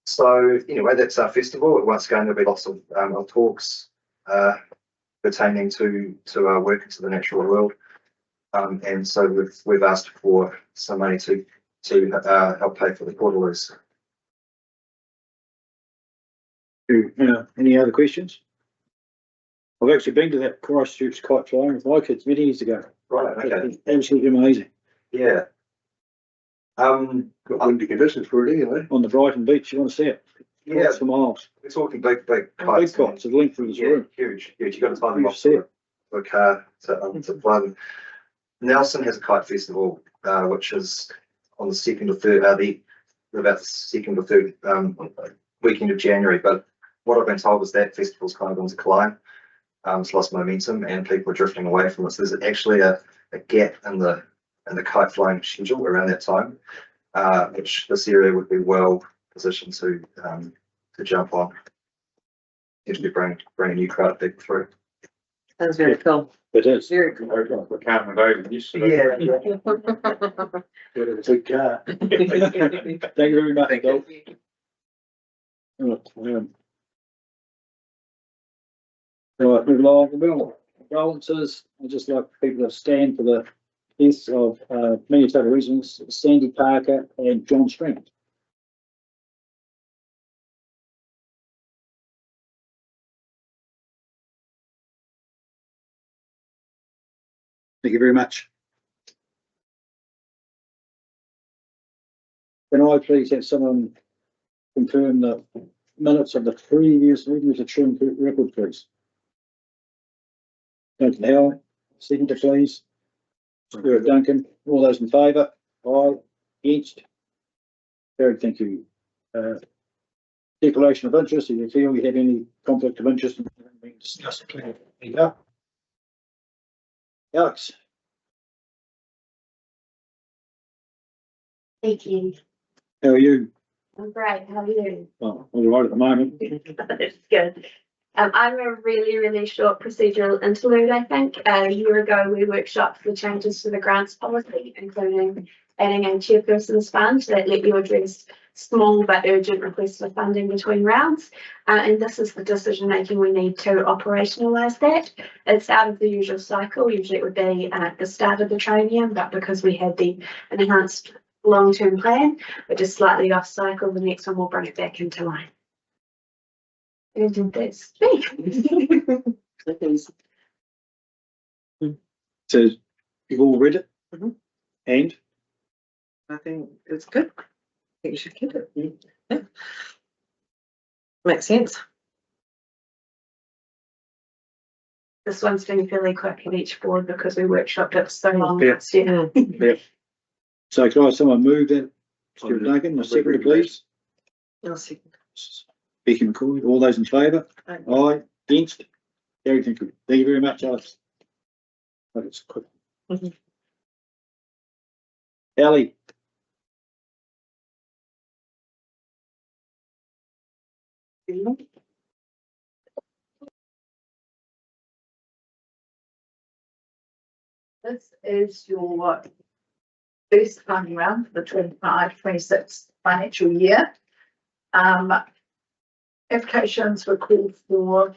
So anyway, that's our festival. Once again, there'll be lots of talks pertaining to our work into the natural world. And so we've asked for some money to help pay for the portaloos. Any other questions? I've actually been to that Christchurch kite flying with my kids many years ago. Right, okay. It's absolutely amazing. Yeah. Windy conditions for it anyway. On the Brighton beach, you want to see it? Yeah, For miles. we're talking big Big kites. kites, the length of this Yeah, room. huge. You got to tie them You off see it. for a car to fly them. Nelson has a kite festival, which is on the second or third, about the second or third weekend of January. But what I've been told is that festival's kind of on decline. It's lost momentum and people are drifting away from it. So there's actually a gap in the kite flying schedule around that time, which this area would be well positioned to jump on. Actually bring a new crowd of people through. Sounds very cool. It is. Very cool. We're counting over yesterday. Got a big car. Thank you very much. Thank Bill. you. Right, move along. Well, condolences. I'd just like people to stand for the deaths of Maniototo residents, Sandy Parker and John Strand. Thank you very much. Can I please have someone confirm the minutes of the previous meeting with the true record, please? Duncan Howell, seconder, please. Stuart Duncan, all those in favour? Aye. Against? Carried, thank you. Declaration of interest, if you feel you have any conflict of interest in being discussed, please. Yeah. Alex. Thank you. How are you? I'm great. How are you? Oh, all right at the moment. That's good. I'm a really short procedural interlude, I think. A year ago, we workshopped the changes to the grants policy, including adding a chairperson's fund that let you address small but urgent requests for funding between rounds. And this is the decision making we need to operationalise that. It's out of the usual cycle. Usually it would be at the start of the training, but because we had the enhanced long-term plan, but just slightly off cycle. The next one will bring it back into line. And that's me. So you've all read it? Mhm. And I think it's good. I think you should keep it. Yeah. Makes sense. This one's been fairly quick in each board because we workshopped it so long Yeah. last year. so can I have someone move that? Stuart Duncan, a seconder, please. I'll see. Becky McCoy, all those in favour? Aye. Aye, against? Carried, thank you. Thank you very much, Alex. That is quick. Mhm. Ellie, This is your first funding round for the 25-26 financial year. Applications were called for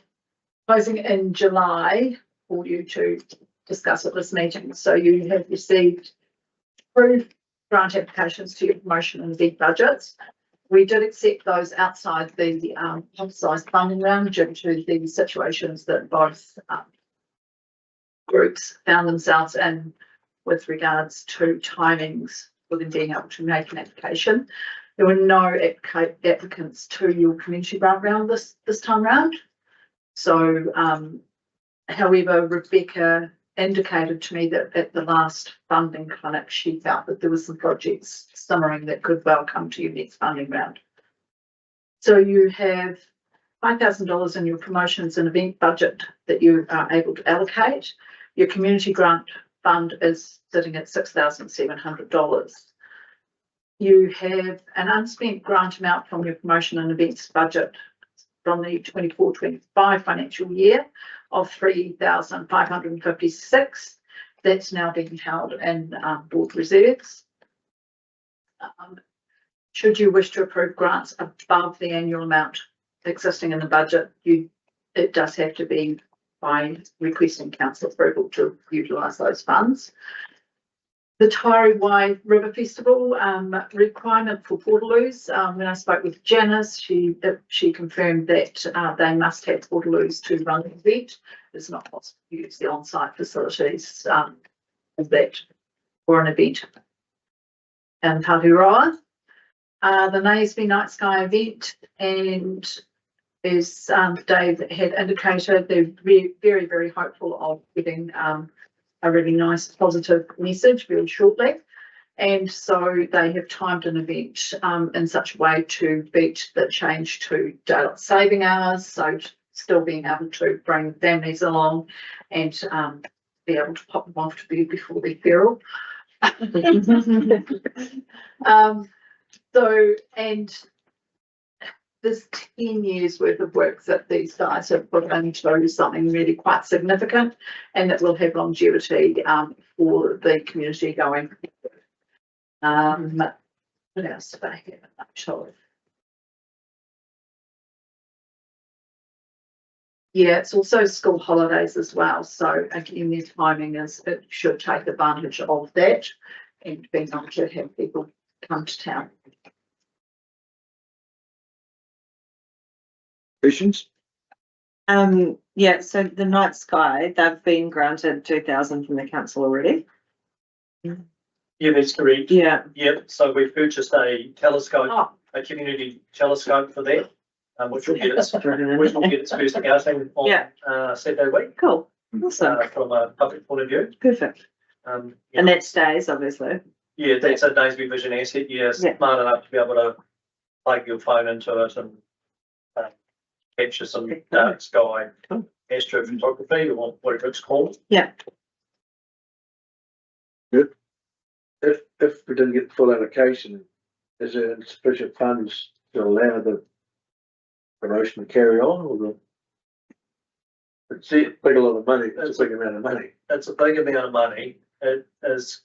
closing in July for you to discuss at this meeting. So you have received approved grant applications to your promotion and event budgets. We did accept those outside the publicised funding round due to the situations that both groups found themselves in with regards to timings for them being able to make an application. There were no applicants to your community grant round this time round. So, however, Rebecca indicated to me that at the last funding clinic, she felt that there was some projects simmering that could well come to your next funding round. So you have $5,000 in your promotions and event budget that you are able to allocate. Your community grant fund is sitting at $6,700. You have an unspent grant amount from your promotion and events budget from the 24-25 financial year of $3,556. That's now being held in board reserves. Should you wish to approve grants above the annual amount existing in the budget, it does have to be by requesting council approval to utilise those funds. The Tairawai River Festival requirement for portaloos. When I spoke with Janice, she confirmed that they must have portaloos to run the event. It's not possible to use the on-site facilities of that for an event in Tahuroa. The Naseby Night Sky event, and as Dave had indicated, they're very, very hopeful of getting a really nice positive message very shortly. And so they have timed an event in such a way to beat the change to daylight saving hours. So still being able to bring families along and be able to pop them off to bed before they're feral. And there's 10 years worth of work that these guys have put into something really quite significant, and that will have longevity for the community going forward. What else did I have? I'm sure. Yeah, it's also school holidays as well. So again, their timing is, it should take advantage of that and being able to have people come to town. questions? Yeah, so the Night Sky, they've been granted 2,000 from the council already. Yeah, that's correct. Yeah. Yep, so we purchased a telescope, Oh, a community telescope for that, which will get its first outing Yeah. on Saturday week, cool. Awesome. from a public point of view. Perfect. Yeah. And that stays, obviously. Yeah, that's a Naseby Vision asset, yeah, Yeah. smart enough to be able to plug your phone into it and capture some dark sky astrophotography, or whatever it's called. Yeah. If we didn't get full allocation, is there sufficient funds to allow the promotion to carry on, or the? It's a big lot of money, it's a big amount of money. It's a big amount of money. It is.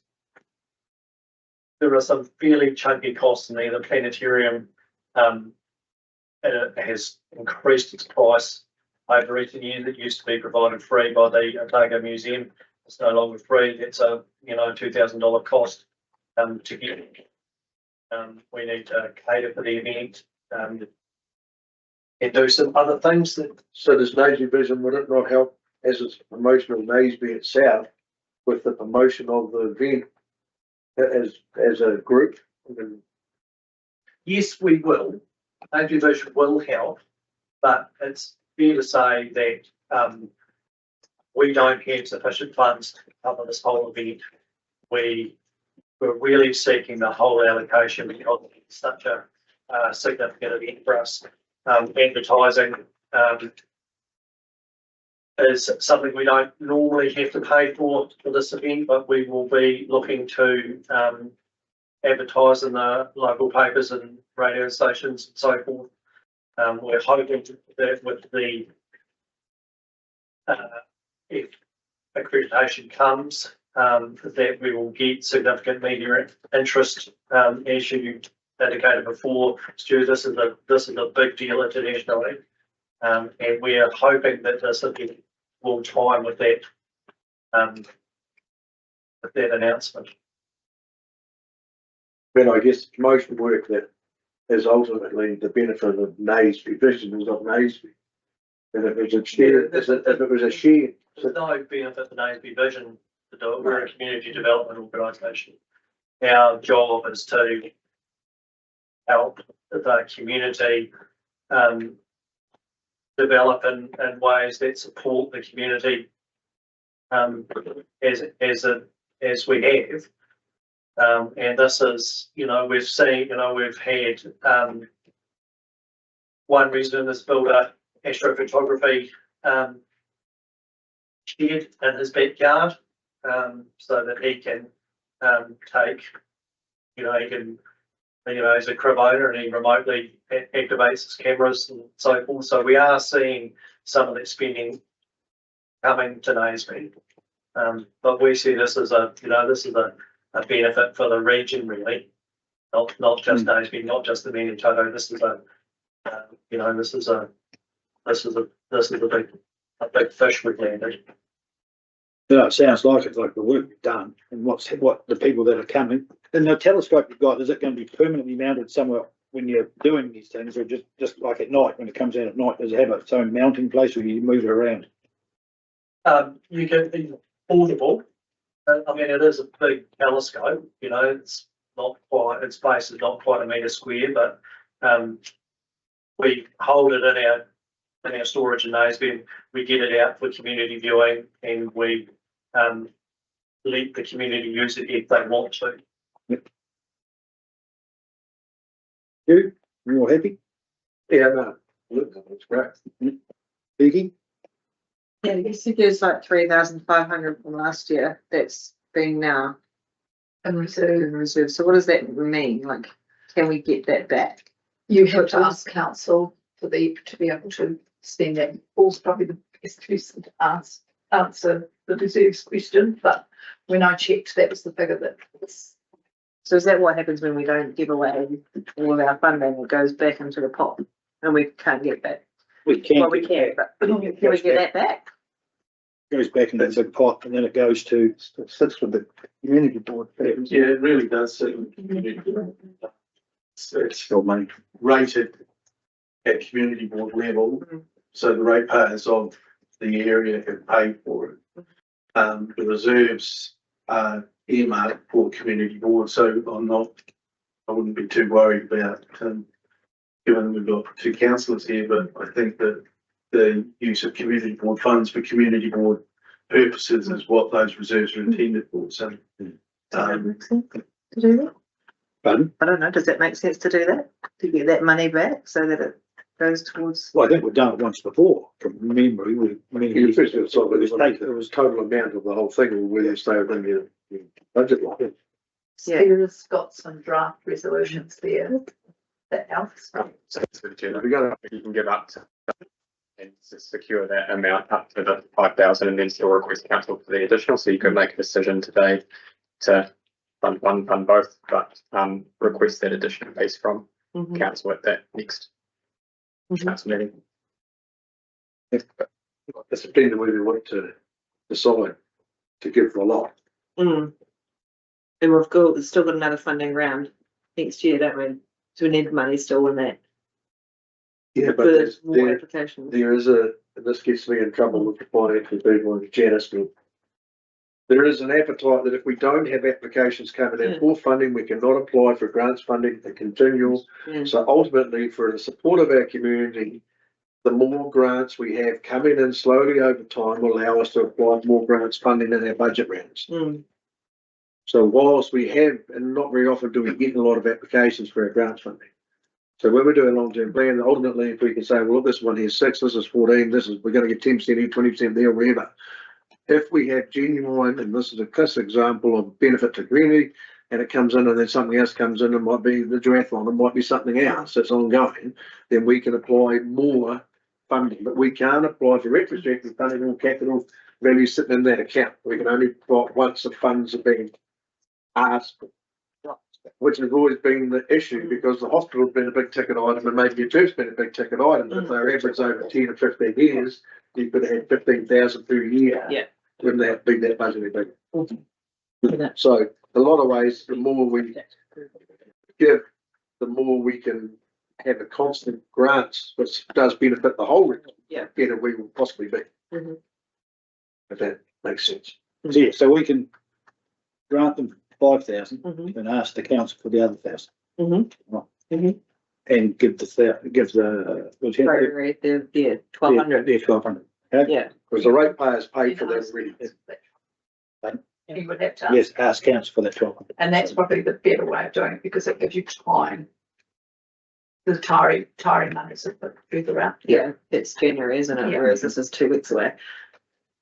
There are some fairly chunky costs in there. The planetarium, it has increased its price over recent years. It used to be provided free by the Otago Museum. It's no longer free. It's a $2,000 cost to get We need to cater for the event, and do some other things that, So does Naseby Vision, would it not help as its promotion of Naseby itself with the promotion of the event as a group? I mean, yes, we will, maybe vision will help, but it's fair to say that, we don't have sufficient funds to cover this whole event. We're really seeking the whole allocation because it's such a significant event for us. Advertising is something we don't normally have to pay for this event, but we will be looking to advertise in the local papers and radio stations and so forth. We're hoping that with the if accreditation comes, that we will get significant media interest. As you indicated before, Stu, this is a big deal internationally, and we are hoping that this event will time with that announcement. But I guess the promotion work that is ultimately the benefit of Naseby Vision is of Naseby. And if it was a shared, if it was a shared. There's no benefit to Naseby Vision to do it. We're a community development organisation. Our job is to help the community develop in ways that support the community as we have. And this is, we've seen, we've had one resident has built a astrophotography shed in his backyard, so that he can take, he can, he's a crib owner and he remotely activates his cameras and so forth. So we are seeing some of that spending coming to Naseby. But we see this as a benefit for the region, really, not just Naseby, not just the Maniototo. This is a big fish we've landed. It sounds like it's like the work you've done and what the people that are coming. And the telescope you've got, is it going to be permanently mounted somewhere when you're doing these things, or just like at night when it comes in at night? Does it have its own mounting place, or you move it around? You can be portable. I mean, it is a big telescope. It's not quite. Its base is not quite a metre square, but we hold it in our storage in Naseby. We get it out for community viewing, and we let the community use it if they want to. You all happy? Yeah, no, that's great. Vicky? Yeah, you said there's like 3,500 from last year that's being now in reserve. So what does that mean? Like, can we get that back? You have to ask council to be able to spend that. Paul's probably the best person to answer the reserves question, but when I checked, that was the figure that was. So is that what happens when we don't give away all of our funding? It goes back into the pot and we can't get that. We can. Well, we can, but can we get that back? Goes back into the big pot, and then it goes to Sits with the community board. Yeah, it really does sit in the community. It's Your money. rated at community board level, so the ratepayers of the area have paid for it. The reserves are earmarked for community board, so I wouldn't be too worried about, given we've got two councillors here, but I think that the use of community board funds for community board purposes is what those reserves are intended for, so. To do that? Pardon? I don't know. Does that make sense to do that? To get that money back so that it goes towards? Well, I think we've done it once before from memory. It was total amount of the whole thing, or whether you stay within your budget line. Yeah. There's got some draft resolutions there that helps. So it's the general, you can give up to and to secure that amount up to the 5,000 and then still request council for the additional. So you could make a decision today to fund one, fund both, but request that additional piece from council at that next council meeting. It's depending whether you want to decide to give a lot. And we've still got another funding round next year, don't we? So we need money still in that Yeah, but for there's, more there, applications. there is a, and this gets me in trouble with the financial people and Janice group. There is an appetite that if we don't have applications coming in for funding, we cannot apply for grants funding to continue. Yeah. So ultimately, for the support of our community, the more grants we have coming in slowly over time will allow us to apply more grants funding in our budget rounds. Mm. So whilst we have, and not very often do we get a lot of applications for our grants funding. So when we do a long-term plan, ultimately, if we can say, well, look, this one here's 6, this is 14, this is, we're gonna get 10% here, 20% there, wherever. If we have genuine, and this is a classic example of benefit to community, and it comes in and then something else comes in, it might be the triathlon, it might be something else that's ongoing, then we can apply more funding, but we can't apply for retrospective funding or capital value sitting in that account. We can only apply once the funds have been asked for. Which has always been the issue because the hospital's been a big ticket item and maybe your church's been a big ticket item. If they're average over 10 or 15 years, you could have had 15,000 per year. Yeah. Wouldn't that be that budget big? So a lot of ways, the more we give, the more we can have a constant grants, which does benefit the whole region. Yeah. Better we will possibly be. Mhm. If that makes sense. So, yeah, so we can grant them 5,000 Mhm. and ask the council for the other 1,000. Mhm. Right. Mhm. And give the, what's it? Right, yeah, 1,200. Yeah, 1,200. Okay? Yeah. Because the ratepayers pay for that already. You would have to. Yes, ask council for that 1,200. And that's probably the better way of doing it because it gives you time. The tiring numbers a bit further out. Yeah, it's January, isn't it? Yeah. Whereas this is 2 weeks away.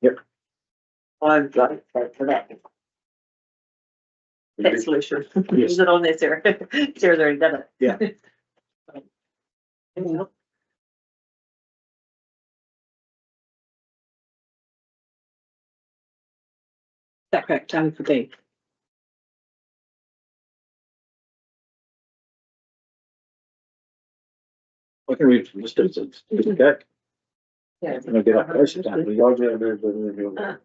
Yep. I'd like to vote for that. That solution. Yes. Is it on there, Sarah? Sarah's already done it. Yeah. Anything else? That correct, time for Dave. I can read from the distance. Okay. Yeah. And I'll get up close to Ah.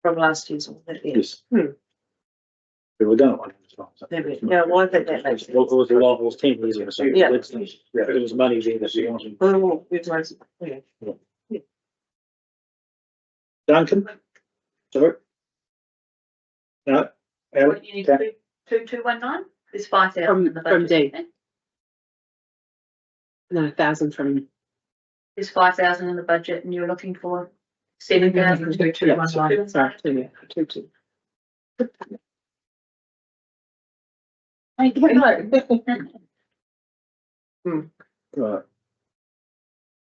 From last year's one, yeah. Yes. Hmm. But we've done it one. Yeah, well, I think that makes sense. What was the law was 10 years ago, so Yeah. there was money there that we wanted. Oh, good times. Yeah. Duncan? Sorry? No? Ally? What, you need 2,219? There's 5,000 in the From budget. D. No, 1,000 from. There's 5,000 in the budget and you're looking for 7,000. 2,219. Sorry, 2. Right.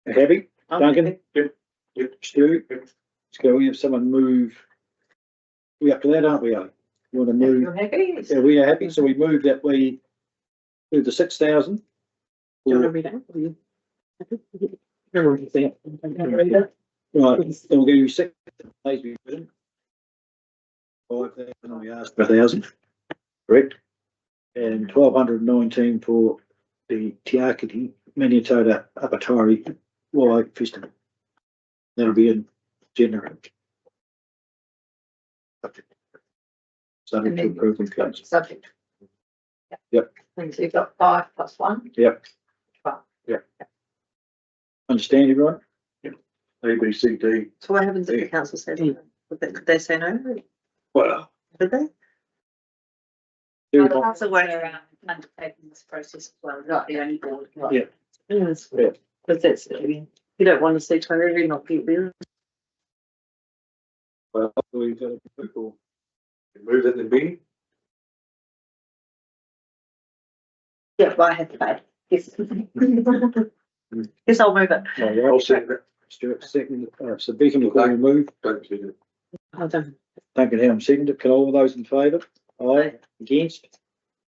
Happy? Duncan? Yep. Stu? So we have someone move. We up to that, aren't we, Ali? You wanna move? You're happy? Yeah, we are happy, so we move that we move the 6,000. Do you want to read it? Right, then we'll give you 6, days we put in. 5,000, we asked for 1,000, correct? And 1,219 for the Tiakiti Maniototo Apatari Walleye Festival. That'll be in January. Subject to approval council. Subject. Yep. So you've got 5 plus 1. Yep. 12. Yep. Understand you right? A, B, C, D. So what happens if the council says no? Could they say no? Well. Did they? do The not- council were undertaking this process as well, not the only board. Yeah. Yes. Yeah. But that's, I mean, you don't want to see Tyree not get there. Well, we've got a people. Move it in B. Yeah, but I have to pay. Yes. Yes, I'll move it. I'll second it. Stuart, second, so Beacon will call move. Don't see it. Well done. Duncan Helm, seconded. Can all those in favour? Aye. Against?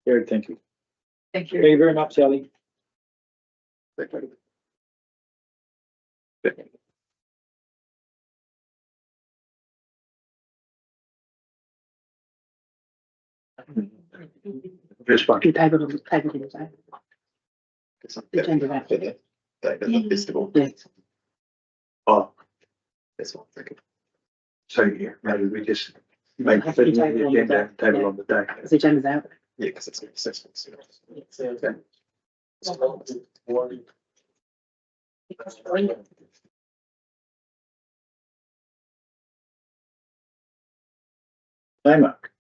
Carried, thank you. Thank you. Thank you very much, Sally. First one. You table them, table them, so. Agenda that. The festival. Yeah. Oh, That's one. Okay. so yeah, maybe we just make Have to the be tabled on the agenda day. table Yeah. on the day. The agenda's out. Yeah, because it's an assessment. Mark,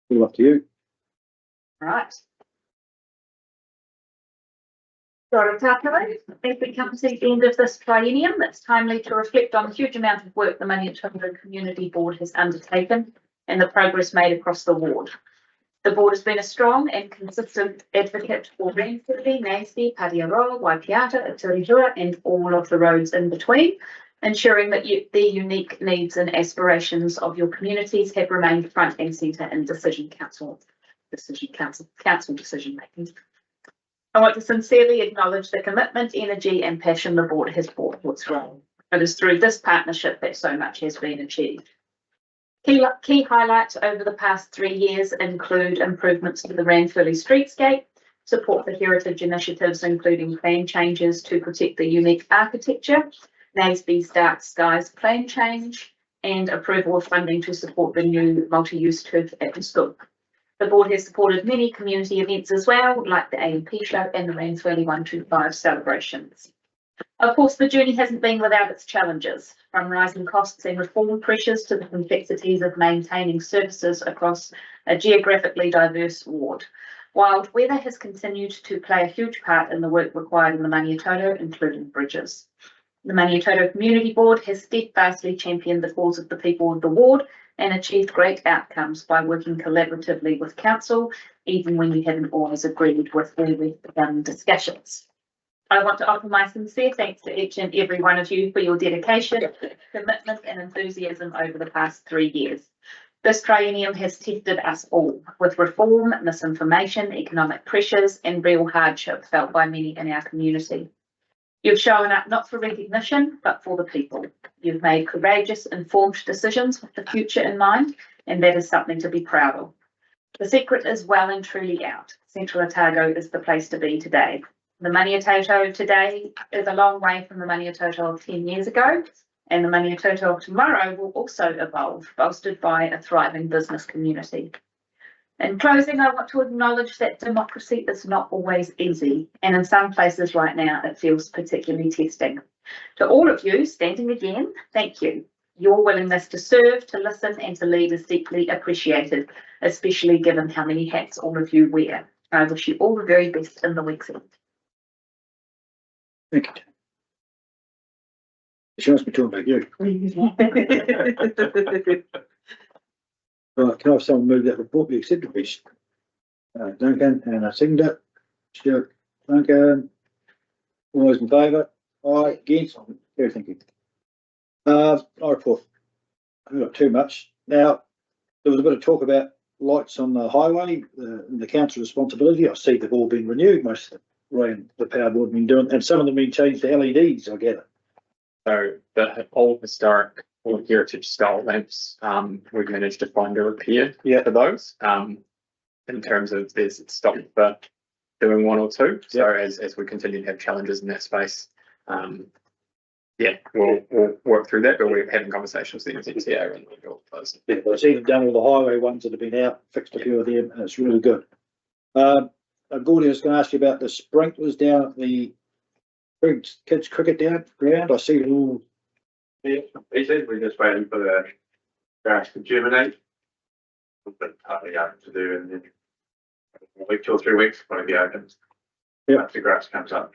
all up to you. Right. Dora Tākaro, as we come to the end of this triennium, it's timely to reflect on the huge amount of work the Maniototo Community Board has undertaken and the progress made across the ward. The board has been a strong and consistent advocate for Ranfurly, Naseby, Pariaroa, Waipiata, Aturihura, and all of the roads in between, ensuring that the unique needs and aspirations of your communities have remained front and centre in council decision making. I want to sincerely acknowledge the commitment, energy, and passion the board has brought to its role. It is through this partnership that so much has been achieved. Key highlights over the past 3 years include improvements to the Ranfurly streetscape, support for heritage initiatives including plan changes to protect the unique architecture, Naseby's Dark Skies plan change, and approval of funding to support the new multi-use turf at the school. The board has supported many community events as well, like the AMP show and the Ranfurly 125 celebrations. Of course, the journey hasn't been without its challenges, from rising costs and reform pressures to the complexities of maintaining services across a geographically diverse ward. Wild weather has continued to play a huge part in the work required in the Maniototo, including bridges. The Maniototo Community Board has steadfastly championed the cause of the people of the ward and achieved great outcomes by working collaboratively with council, even when we haven't always agreed with where we've begun discussions. I want to offer my sincere thanks to each and every one of you for your dedication, commitment and enthusiasm over the past 3 years. This triennium has tested us all with reform, misinformation, economic pressures and real hardship felt by many in our community. You've shown up not for recognition, but for the people. You've made courageous, informed decisions with the future in mind, and that is something to be proud of. The secret is well and truly out. Central Otago is the place to be today. The Maniototo today is a long way from the Maniototo of 10 years ago, and the Maniototo of tomorrow will also evolve, bolstered by a thriving business community. In closing, I want to acknowledge that democracy is not always easy, and in some places right now it feels particularly testing. To all of you standing again, thank you. Your willingness to serve, to listen and to lead is deeply appreciated, especially given how many hats all of you wear. I wish you all the very best in the weeks ahead. Thank you. She must be talking about you. Right, can I have someone move that report be accepted, please? Duncan, and I second it. Stuart, Duncan, all those in favour? Aye, against? Very thank you. My report. I haven't got too much. Now, there was a bit of talk about lights on the highway, the council responsibility. I see they've all been renewed, most of the power board have been doing, and some of them been changed to LEDs, I get it. So the old historic or heritage style lamps, we've managed to find a repair for those. In terms of there's stock for doing 1 or 2. So as we continue to have challenges in that space, we'll work through that, but we're having conversations with the NZTA and all those. Yeah, I've seen them done all the highway ones that have been out, fixed a few of them, and it's really good. Gordy, I was going to ask you about the sprinklers down at the kids cricket ground. I see it all. Yeah, he said we're just waiting for the grass to germinate. But partly open to do, and then a week, 2 or 3 weeks, probably be open. Yeah, if the grass comes up.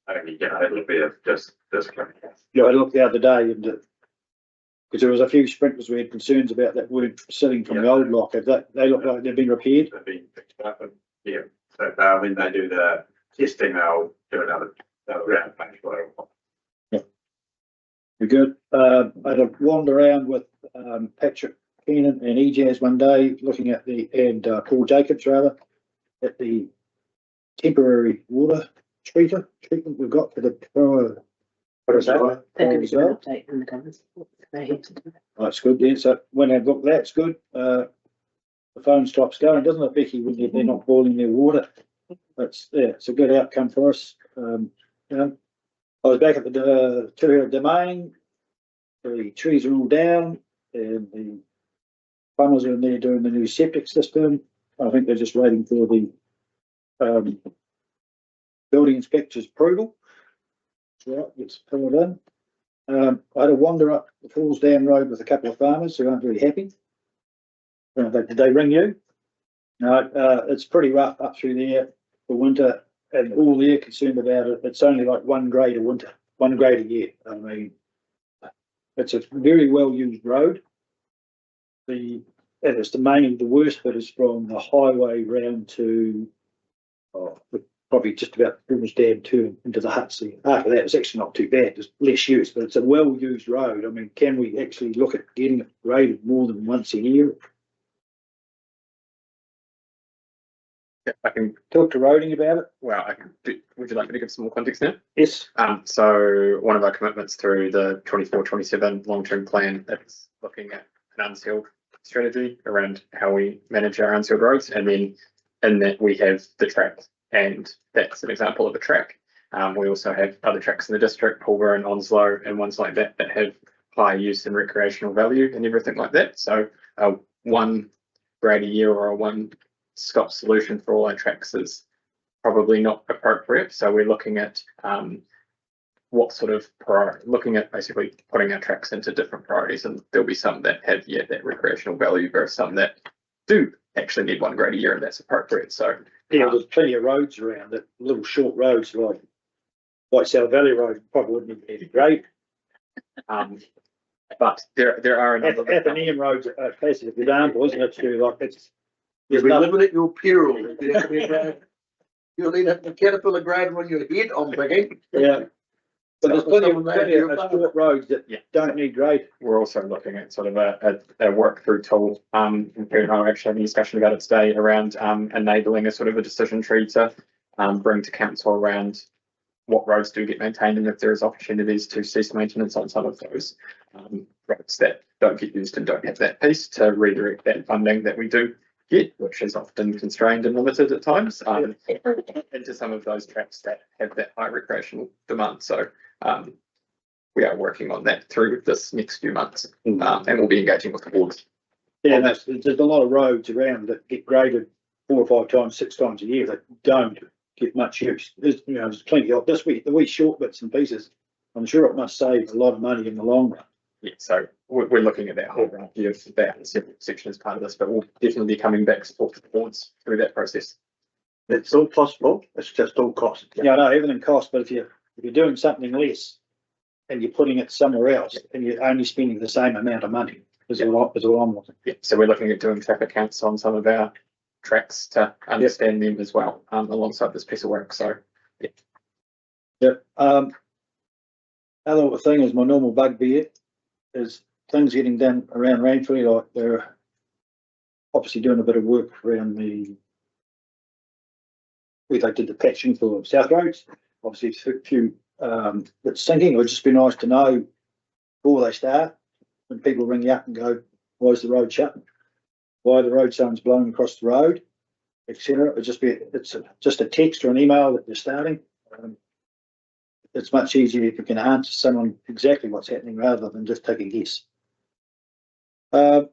Only get a little bit of just Yeah, I looked the other day and because there was a few sprinklers we had concerns about that weren't sitting from the old lock. Have they look like they've been repaired? They've been fixed up, and so when they do the testing, they'll do another round punch. Yeah, we're good. I had a wander around with Patrick Keenan and EJazz one day, looking at Paul Jacobs rather, at the temporary water treatment we've got for the what is that? That's good. Yeah, so when they look, that's good. The phone stops going, doesn't it, Becky, when they're not boiling their water? It's a good outcome for us. I was back at the Turihura Domain. The trees are all down, and the plumbers are in there doing the new septic system. I think they're just waiting for the building inspector's approval. Right, gets filled in. I had a wander up the Falls Dam Road with a couple of farmers who aren't very happy. Did they ring you? No, it's pretty rough up through there for winter, and all they're concerned about it, it's only like 1 grade a winter, 1 grade a year. I mean, it's a very well used road. And it's the worst bit is from the highway round to probably just about Falls Dam turn into the huts. After that, it's actually not too bad. There's less use, but it's a well used road. I mean, can we actually look at getting it graded more than once a year? Yeah, I can Talk to Roading about it. Well, would you like me to give some more context now? Yes. So one of our commitments through the 24-27 long-term plan is looking at an unsealed strategy around how we manage our unsealed roads, and then in that we have the track, and that's an example of a track. We also have other tracks in the district, Pulver and Onslow, and ones like that that have high use and recreational value and everything like that. So 1 grade a year or a one Scott solution for all our tracks is probably not appropriate. So we're looking at what sort of looking at basically putting our tracks into different priorities, and there'll be some that have that recreational value versus some that do actually need 1 grade a year, and that's appropriate. So yeah, there's plenty of roads around it, little short roads like White South Valley Road probably wouldn't be great. But there are another Athenaeum roads are a classic example, isn't it? Too, like it's You'll be living at your peril. You'll need a caterpillar grader on your head, I'm thinking. yeah. But there's plenty of short roads that don't need grade. We're also looking at sort of a work through tool. And Peter and I were actually having a discussion about it today around enabling a sort of a decision tree to bring to council around what roads do get maintained, and if there is opportunities to cease maintenance on some of those roads that don't get used and don't have that piece, to redirect that funding that we do get, which is often constrained and limited at times, into some of those tracks that have that high recreational demand. So we are working on that through this next few months, and we'll be engaging with the boards. Yeah, there's a lot of roads around that get graded 4 or 5 times, 6 times a year that don't get much use. There's plenty of this week, the wee short bits and pieces. I'm sure it must save a lot of money in the long run. Yeah, so we're looking at that whole variety of that section as part of this, but we'll definitely be coming back to talk to the boards through that process. It's all possible. It's just all cost. Yeah, I know everything costs, but if you're doing something less and you're putting it somewhere else and you're only spending the same amount of money, is all I'm looking. Yeah, so we're looking at doing traffic counts on some of our tracks to understand them as well, alongside this piece of work. So yeah. Other thing is my normal bugbear is things getting done around Raintree, like they're obviously doing a bit of work around where they did the patching for South Roads. Obviously a few that's sinking. It would just be nice to know before they start, when people ring you up and go, why is the road shut? Why the road signs blowing across the road, etc. It's just a text or an email that they're starting. It's much easier if you can answer someone exactly what's happening rather than just take a guess. I've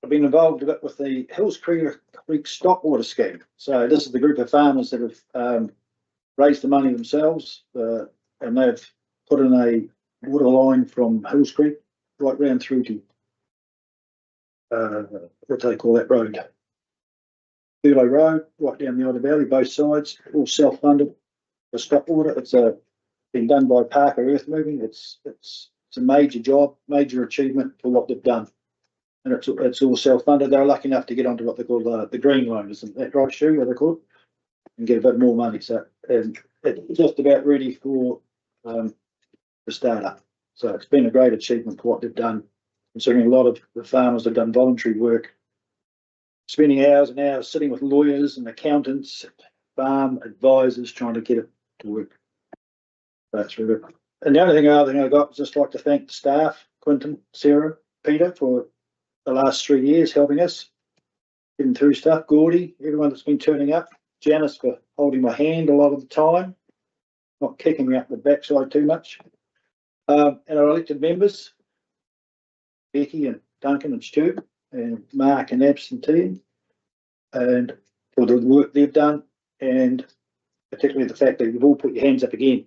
been involved a bit with the Hills Creek Stockwater scheme. So this is the group of farmers that have raised the money themselves, and they've put in a water line from Hills Creek right round through to what do they call that road? Burlow Road, right down the Ida Valley, both sides, all self-funded. The Stockwater, it's been done by Parker Earth Moving. It's a major job, major achievement for what they've done, and it's all self-funded. They're lucky enough to get onto what they call the green loan, isn't that right, Stu? What they call it, and get a bit more money. So it's just about ready for the startup. So it's been a great achievement for what they've done, considering a lot of the farmers have done voluntary work, spending hours and hours sitting with lawyers and accountants, farm advisors trying to get it to work. That's really good. And the other thing I got is just like to thank the staff, Quinton, Sarah, Peter, for the last 3 years helping us getting through stuff. Gordy, everyone that's been turning up. Janice for holding my hand a lot of the time, not kicking me up the backside too much. And our elected members, Becky and Duncan and Stu, and Mark and absentee. and for the work they've done, and particularly the fact that you've all put your hands up again.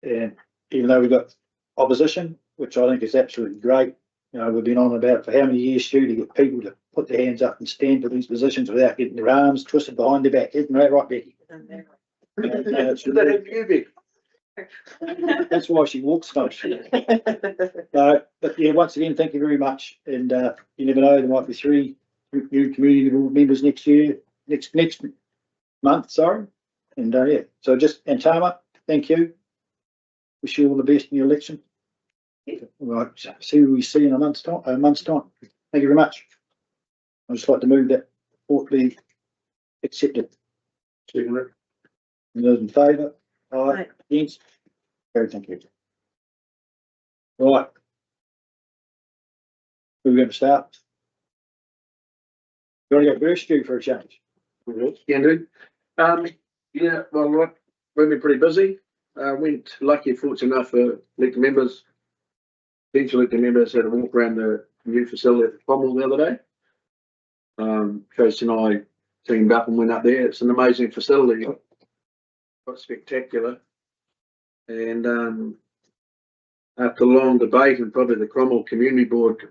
And even though we've got opposition, which I think is absolutely great, you know, we've been on about it for how many years, Stu, to get people to put their hands up and stand for these positions without getting their arms twisted behind their back. Isn't that right, Becky? That's why she walks funny. But yeah, once again, thank you very much. And you never know, there might be 3 new community board members next year, next month, sorry. And yeah, so and Tama, thank you. Wish you all the best in your election. Right, see who we see in a month's time. Thank you very much. I'd just like to move that be accepted. Those in favour? Aye. Against? Very, thank you. Right. We're going to start. You want to go first, Stu, for a change? Can do. Yeah, well, look, we've been pretty busy. Went lucky, fortunate enough for elected members. Potential elected members had a walk around the new facility at the Cromwell the other day. Tracy and I teamed up and went up there. It's an amazing facility, quite spectacular. And after long debate and probably the Cromwell Community Board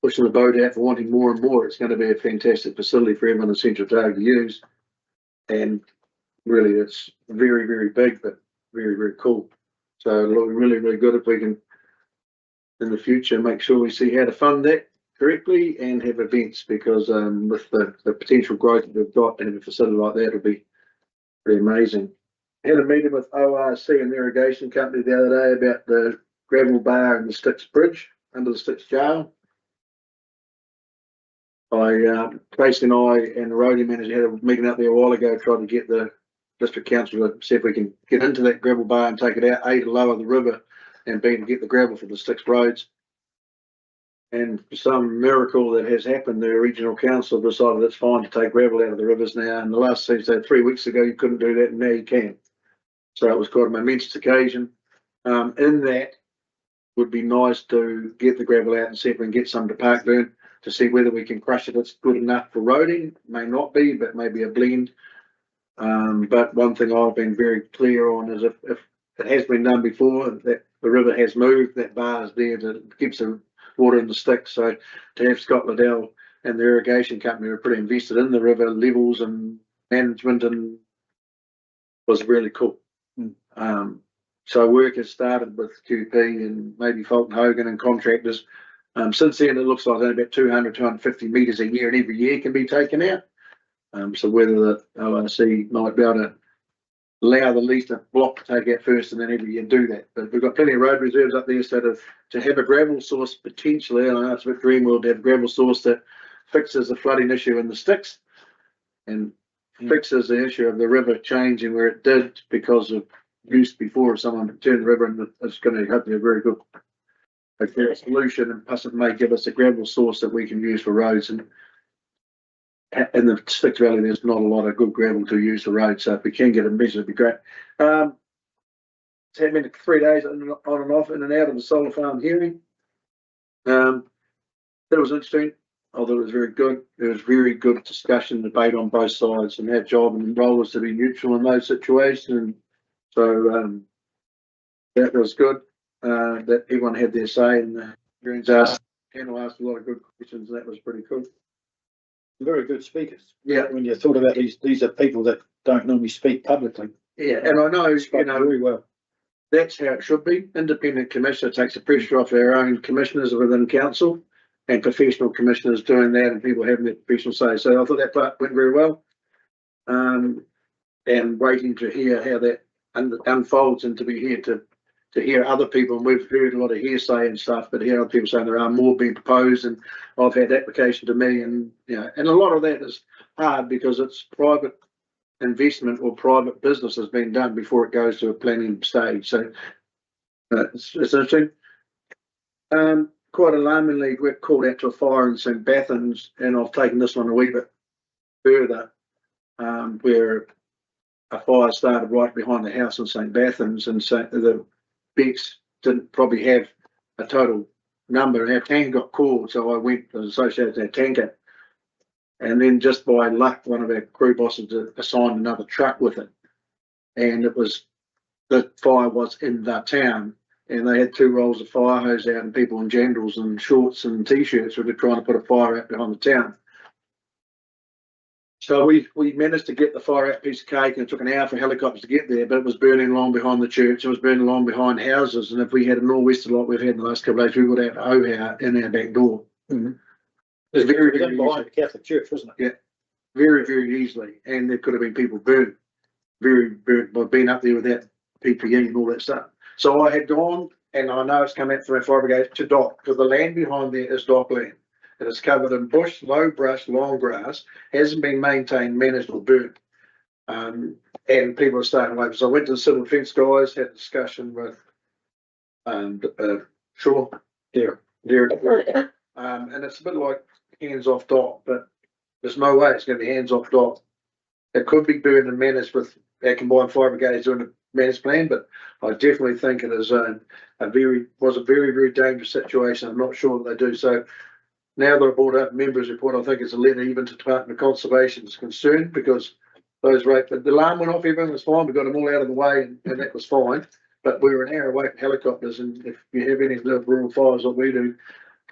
pushing the boat out for wanting more and more, it's going to be a fantastic facility for everyone in Central Otago to use. And really, it's very, very big, but very, very cool. So really, really good if we can, in the future, make sure we see how to fund that correctly and have events, because with the potential growth that we've got, to have a facility like that would be pretty amazing. I had a meeting with ORC and the irrigation company the other day about the gravel bar and the Styx Bridge under the Styx Jail. Tracy and I and the roadie manager had a meeting up there a while ago, trying to get the district council to see if we can get into that gravel bar and take it out, A, to lower the river, and B, to get the gravel for the Styx roads. And for some miracle that has happened, the regional council decided it's fine to take gravel out of the rivers now. And the last thing, so 3 weeks ago, you couldn't do that, and now you can. So it was quite a momentous occasion. In that, would be nice to get the gravel out and see if we can get some to Parkburn to see whether we can crush it. It's good enough for roading, may not be, but maybe a blend. But one thing I've been very clear on is if it has been done before, that the river has moved, that bar is there to keep some water in the Styx. So to have Scott Liddell and the irrigation company were pretty invested in the river levels and management, and was really cool. So work has started with QP and maybe Fulton Hogan and contractors. Since then, it looks like only about 200, 250 metres a year, and every year can be taken out. So whether the ORC might be able to allow the least block to take out first, and then every year do that. But we've got plenty of road reserves up there, so to have a gravel source potentially, and I know it's a bit dream world to have a gravel source that fixes the flooding issue in the Styx and fixes the issue of the river changing where it did because of use before someone turned the river, and it's going to hopefully a very good solution, and plus it may give us a gravel source that we can use for roads. And in the Styx Valley, there's not a lot of good gravel to use for roads, so if we can get a measure, it'd be great. It's had been 3 days on and off, in and out of the solar farm hearing. That was interesting. I thought it was very good. There was very good discussion, debate on both sides, and our job and role was to be neutral in those situations. And so that was good. That everyone had their say, and the hearings panel asked a lot of good questions, and that was pretty cool. Very good speakers. Yeah. When you thought about these are people that don't normally speak publicly. Yeah, and I know, very well. That's how it should be. Independent commissioner takes the pressure off our own commissioners within council, and professional commissioners doing that, and people having their professional say. So I thought that part went very well. And waiting to hear how that unfolds, and to be here to hear other people. And we've heard a lot of hearsay and stuff, but hear other people saying there are more being proposed, and I've had application to me, and and a lot of that is hard because it's private investment or private business has been done before it goes to a planning stage. So it's interesting. Quite alarmingly, we're called out to a fire in St. Bathans, and I've taken this one a wee bit further, where a fire started right behind the house in St. Bathans, and so the Bex didn't probably have a total number, and our tanker got called, so I went and associated with our tanker. And then just by luck, one of our crew bosses assigned another truck with it. And the fire was in the town, and they had 2 rolls of fire hose out and people in jandals and shorts and t-shirts who were trying to put a fire out behind the town. So we managed to get the fire out piece of cake, and it took an hour for helicopters to get there, but it was burning along behind the church, it was burning along behind houses, and if we had a nor'wester like we've had in the last couple of days, we would have a hoe in our back door. Mm-hmm. It's very, very behind the Catholic Church, wasn't it? Yeah, very, very easily, and there could have been people burnt, burnt by being up there with that PPE and all that stuff. So I had gone, and I know it's come out from our fire brigade to dock, because the land behind there is dock land. It is covered in bush, low brush, long grass, hasn't been maintained, managed or burnt. And people are staying away. So I went to the civil defence guys, had a discussion with Shaw, Derek. And it's a bit like hands off dock, but there's no way it's going to be hands off dock. It could be burned and managed with our combined fire brigades doing a managed plan, but I definitely think it is a very, very dangerous situation. I'm not sure that they do. So now that I brought up members report, I think it's a letter even to Department of Conservation is concerned, because those but the alarm went off, everything was fine, we got them all out of the way, and that was fine. But we were an hour away from helicopters, and if you have any little rural fires like we do,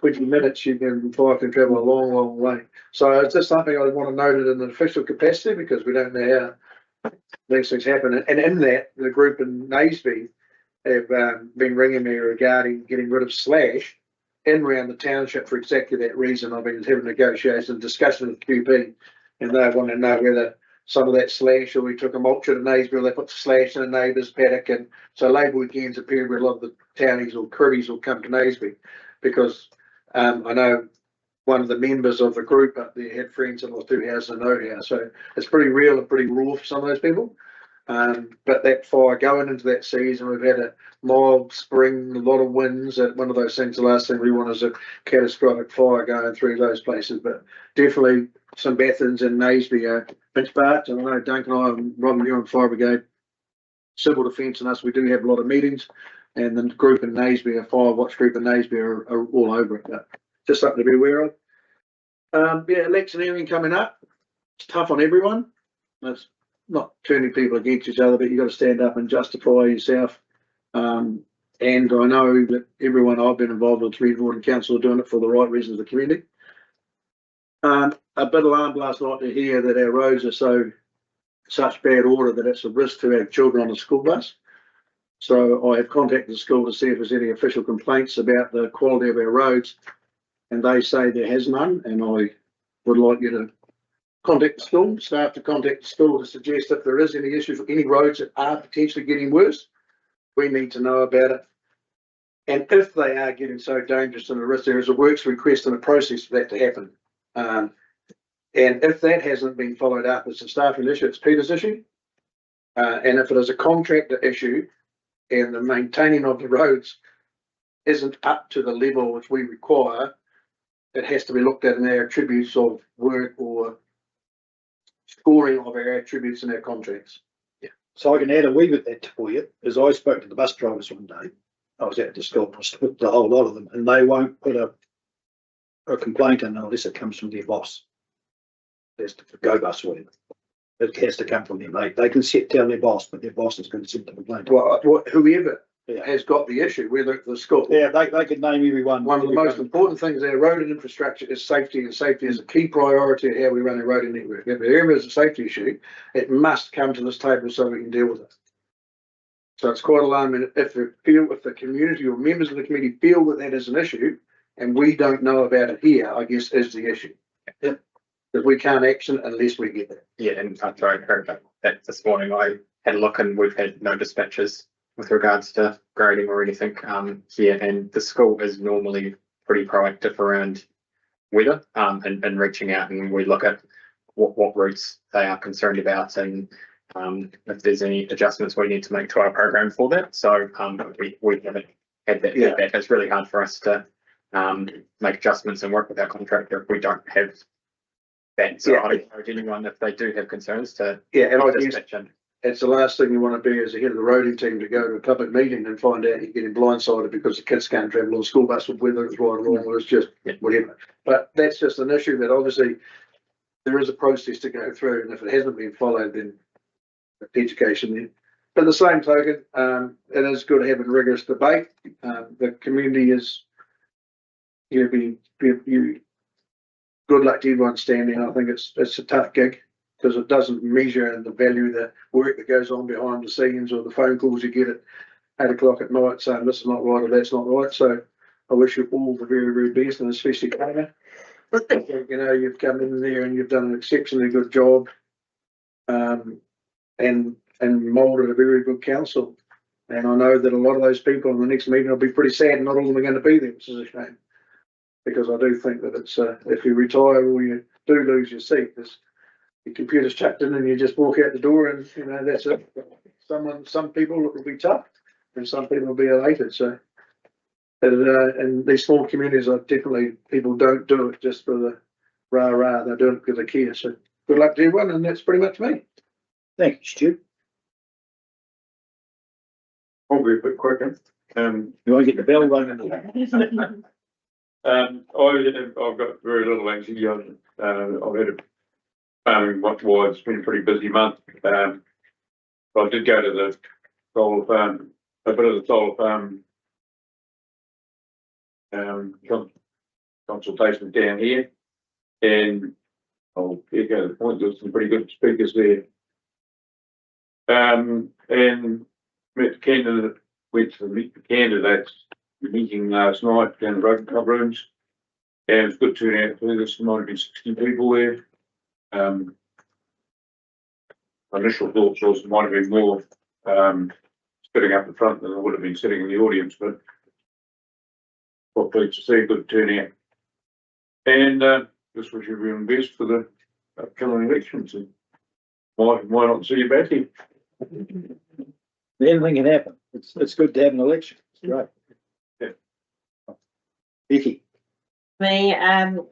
20 minutes fire can travel a long, long way. So it's just something I want to note it in an official capacity, because we don't know how these things happen. And in that, the group in Naseby have been ringing me regarding getting rid of slash in around the township for exactly that reason. I've been having negotiations and discussion with QP, and they want to know whether some of that slash, or we took a mulch at Naseby, or they put the slash in a neighbour's paddock. And so Labour weekends a period where a lot of the townies or cribbies will come to Naseby, because I know one of the members of the group up there had friends that lost 2 houses and no house. So it's pretty real and pretty raw for some of those people. But that fire going into that season, we've had a mild spring, a lot of winds. One of those things, the last thing we want is a catastrophic fire going through those places. But definitely some Bathans and Naseby are pinch parts. And I know Duncan and I and Rob and you on Fire Brigade, Civil Defence and us, we do have a lot of meetings. And the group in Naseby, a fire watch group in Naseby are all over it. But just something to be aware of. Electioneering coming up. It's tough on everyone. It's not turning people against each other, but you've got to stand up and justify yourself. And I know that everyone I've been involved with, Community Board and Council, are doing it for the right reasons of the community. A bit alarmed last night to hear that our roads are such bad order that it's a risk to have children on a school bus. So I have contacted the school to see if there's any official complaints about the quality of our roads, and they say there has none. And I would like you to contact the school, staff to contact the school to suggest if there is any issues with any roads that are potentially getting worse, we need to know about it. And if they are getting so dangerous and a risk, there is a works request and a process for that to happen. And if that hasn't been followed up, it's a staffing issue, it's Peter's issue. And if it is a contractor issue and the maintaining of the roads isn't up to the level which we require, it has to be looked at in our attributes of work or scoring of our attributes in our contracts. Yeah. So I can add a wee bit that for you, as I spoke to the bus drivers one day. I was at the school, I spoke to a whole lot of them, and they won't put a complaint in unless it comes from their boss. There's the go bus or whatever. It has to come from them. They can tell their boss, but their boss is going to send the complaint. Well, whoever has got the issue, whether it's the school. Yeah, they could name everyone. One of the most important things in our road and infrastructure is safety, and safety is a key priority of how we run our road network. If there is a safety issue, it must come to this table so we can deal with it. So it's quite alarming if the community or members of the community feel that that is an issue and we don't know about it here, I guess is the issue. Yeah. Because we can't action unless we get that. Yeah, and I'm sorry, I heard that this morning. I had a look and we've had no dispatches with regards to grading or anything here, and the school is normally pretty proactive around weather and reaching out, and we look at what routes they are concerned about and if there's any adjustments we need to make to our program for that. So we haven't had that feedback. It's really hard for us to make adjustments and work with our contractor if we don't have that. So I encourage anyone, if they do have concerns, to and I guess it's the last thing you want to be as a head of the roading team, to go to a public meeting and find out you're getting blindsided because the kids can't travel on a school bus with whether it's right or wrong or it's just whatever. But that's just an issue that obviously there is a process to go through, and if it hasn't been followed, then education there. But the same token, it is good having rigorous debate. The community is, you good luck to everyone standing. I think it's a tough gig because it doesn't measure the value of the work that goes on behind the scenes or the phone calls you get at 8 o'clock at night saying this is not right or that's not right. So I wish you all the very, very best, and especially Kona. You know, you've come in there and you've done an exceptionally good job, and moulded a very good council. And I know that a lot of those people in the next meeting will be pretty sad, and not all of them are going to be there, which is a shame. Because I do think that it's if you retire or you do lose your seat, your computer's chucked in and you just walk out the door, and you know that's it. Some people it will be tough, and some people will be elated. So, and these small communities are definitely, people don't do it just for the rah, they do it because they care. So good luck to everyone, and that's pretty much me. Thank you, Stu. I'll be a bit quicker. You want to get the bell running? I've got very little actually. I've had a farming wise, it's been a pretty busy month. I did go to the solar farm, a bit of the solar farm consultation down here, and I'll echo the point, there's some pretty good speakers there. And met the candidate, went to meet the candidates meeting last night down the Rugby Club rooms, and it was good turnout too. There might have been 60 people there. Initial thoughts was there might have been more sitting up the front than there would have been sitting in the audience, but quite pleased to see a good turnout. And just wish everyone best for the upcoming elections, and why not see you back here? Anything can happen. It's good to have an election. It's great. Yeah. Vicky. Me,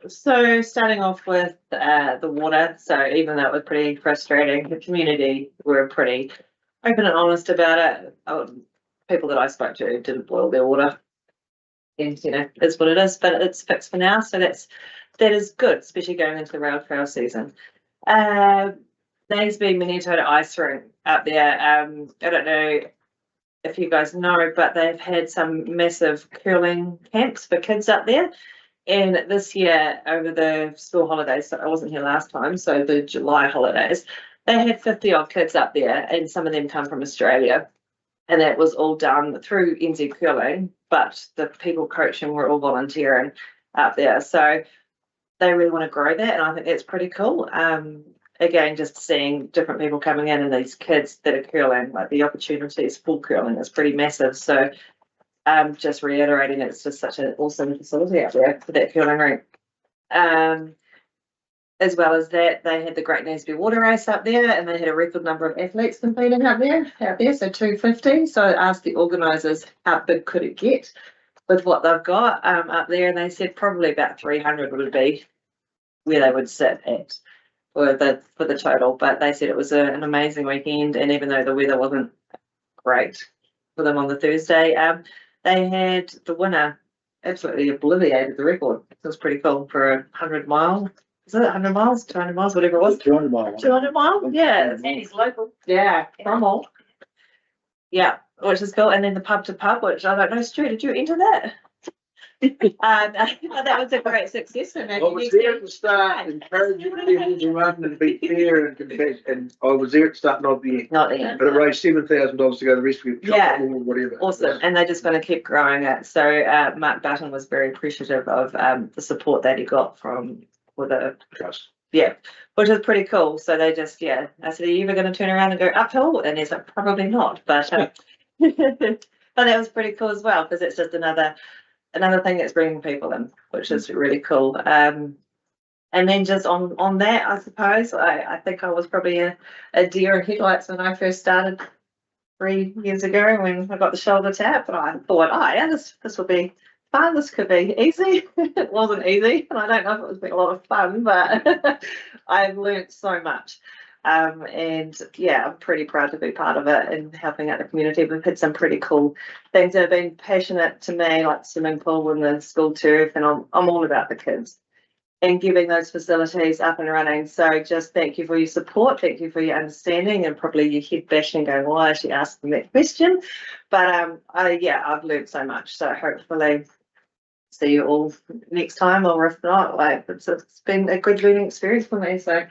so starting off with the water. So even though it was pretty frustrating, the community were pretty open and honest about it. People that I spoke to didn't boil their water, and you know, it's what it is. But it's fixed for now, so that is good, especially going into the rail trail season. There's been Maniototo ice rink up there. I don't know if you guys know, but they've had some massive curling camps for kids up there. And this year, over the school holidays, so I wasn't here last time, so the July holidays, they had 50 odd kids up there, and some of them come from Australia. And that was all done through NZ Curling, but the people coaching were all volunteering up there. So they really want to grow that, and I think that's pretty cool. Again, just seeing different people coming in and these kids that are curling, like the opportunities for curling is pretty massive. So just reiterating, it's just such an awesome facility up there for that curling rink. As well as that, they had the Great Naseby Water Race up there, and they had a record number of athletes competing out there, so 250. So I asked the organisers how big could it get with what they've got up there, and they said probably about 300 would be where they would sit at for the total. But they said it was an amazing weekend, and even though the weather wasn't great for them on the Thursday, they had the winner absolutely obliterated the record. It was pretty cool for a 100 mile. Is it 100 miles, 200 miles, whatever it was? 200 miles. 200 miles, yeah. And he's local. Yeah, from all. Yeah, which is cool. And then the pub to pub, which I don't know, Stu, did you enter that? That was a great success. I was there at the start, encouraging people to run and be fair and competitive, and I was there at the start, not the end. Not the end. But it raised $7,000 to go to the rescue. Yeah. Or whatever. Awesome, and they're just going to keep growing it. So Mark Button was very appreciative of the support that he got from the trust. Yeah, which is pretty cool. So they just, I said, are you ever going to turn around and go uphill? And he's like, probably not, but but that was pretty cool as well, because it's just another thing that's bringing people in, which is really cool. And then just on that, I suppose, I think I was probably a deer in headlights when I first started 3 years ago when I got the shoulder tap, and I thought, this will be fun, this could be easy. It wasn't easy, and I don't know if it was a lot of fun, but I've learnt so much. And I'm pretty proud to be part of it and helping out the community. We've had some pretty cool things that have been passionate to me, like swimming pool and the school turf, and I'm all about the kids. and getting those facilities up and running. So just thank you for your support, thank you for your understanding, and probably your head bashing going, why is she asking that question? But I've learned so much. So hopefully see you all next time, or if not, like it's been a good learning experience for me. So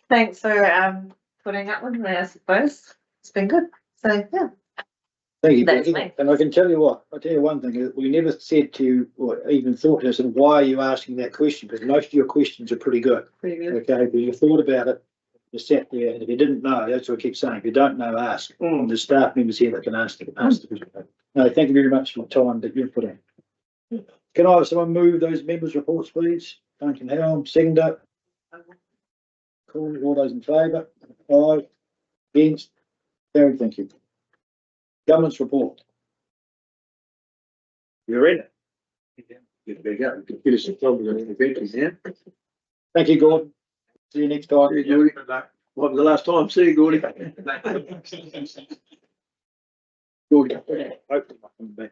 thanks for putting up with me, I suppose. It's been good. So yeah. Thank you, That's Becky. me. And I can tell you what, I'll tell you one thing, we never said to you, or even thought to us, and why are you asking that question? Because most of your questions are pretty good. Pretty good. Okay, but you thought about it, you sat there, and if you didn't know, that's what I keep saying, if you don't know, ask. And there's staff members here that can ask the question. No, thank you very much for the time that you've put in. Can I have someone move those members' reports, please? Duncan Helm, seconder. Cool, all those in favour? Aye. Against? Carried, thank you. Government's report. You're in it. You better go. Get us a job with the veterans, yeah? Thank you, Gordon. See you next time. Hey, Gordy. What was the last time? See you, Gordy. Gordon. Hopefully I'll come back.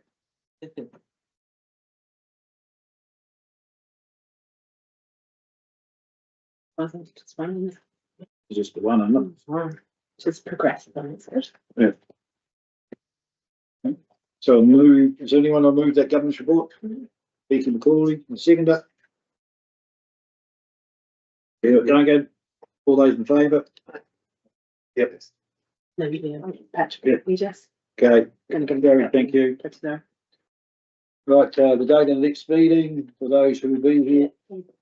Wasn't just one, Just the one, I'm not. just progressive, that's it. So I'll move, is there anyone will move that governance report? Becky McCauley, the seconder. Yeah, Duncan, all those in favour? Yep. No, you didn't. Patrick, Yeah. you just Okay, gonna get Gary, thank you. Good to know. Right, the date of the next meeting, for those who will be here,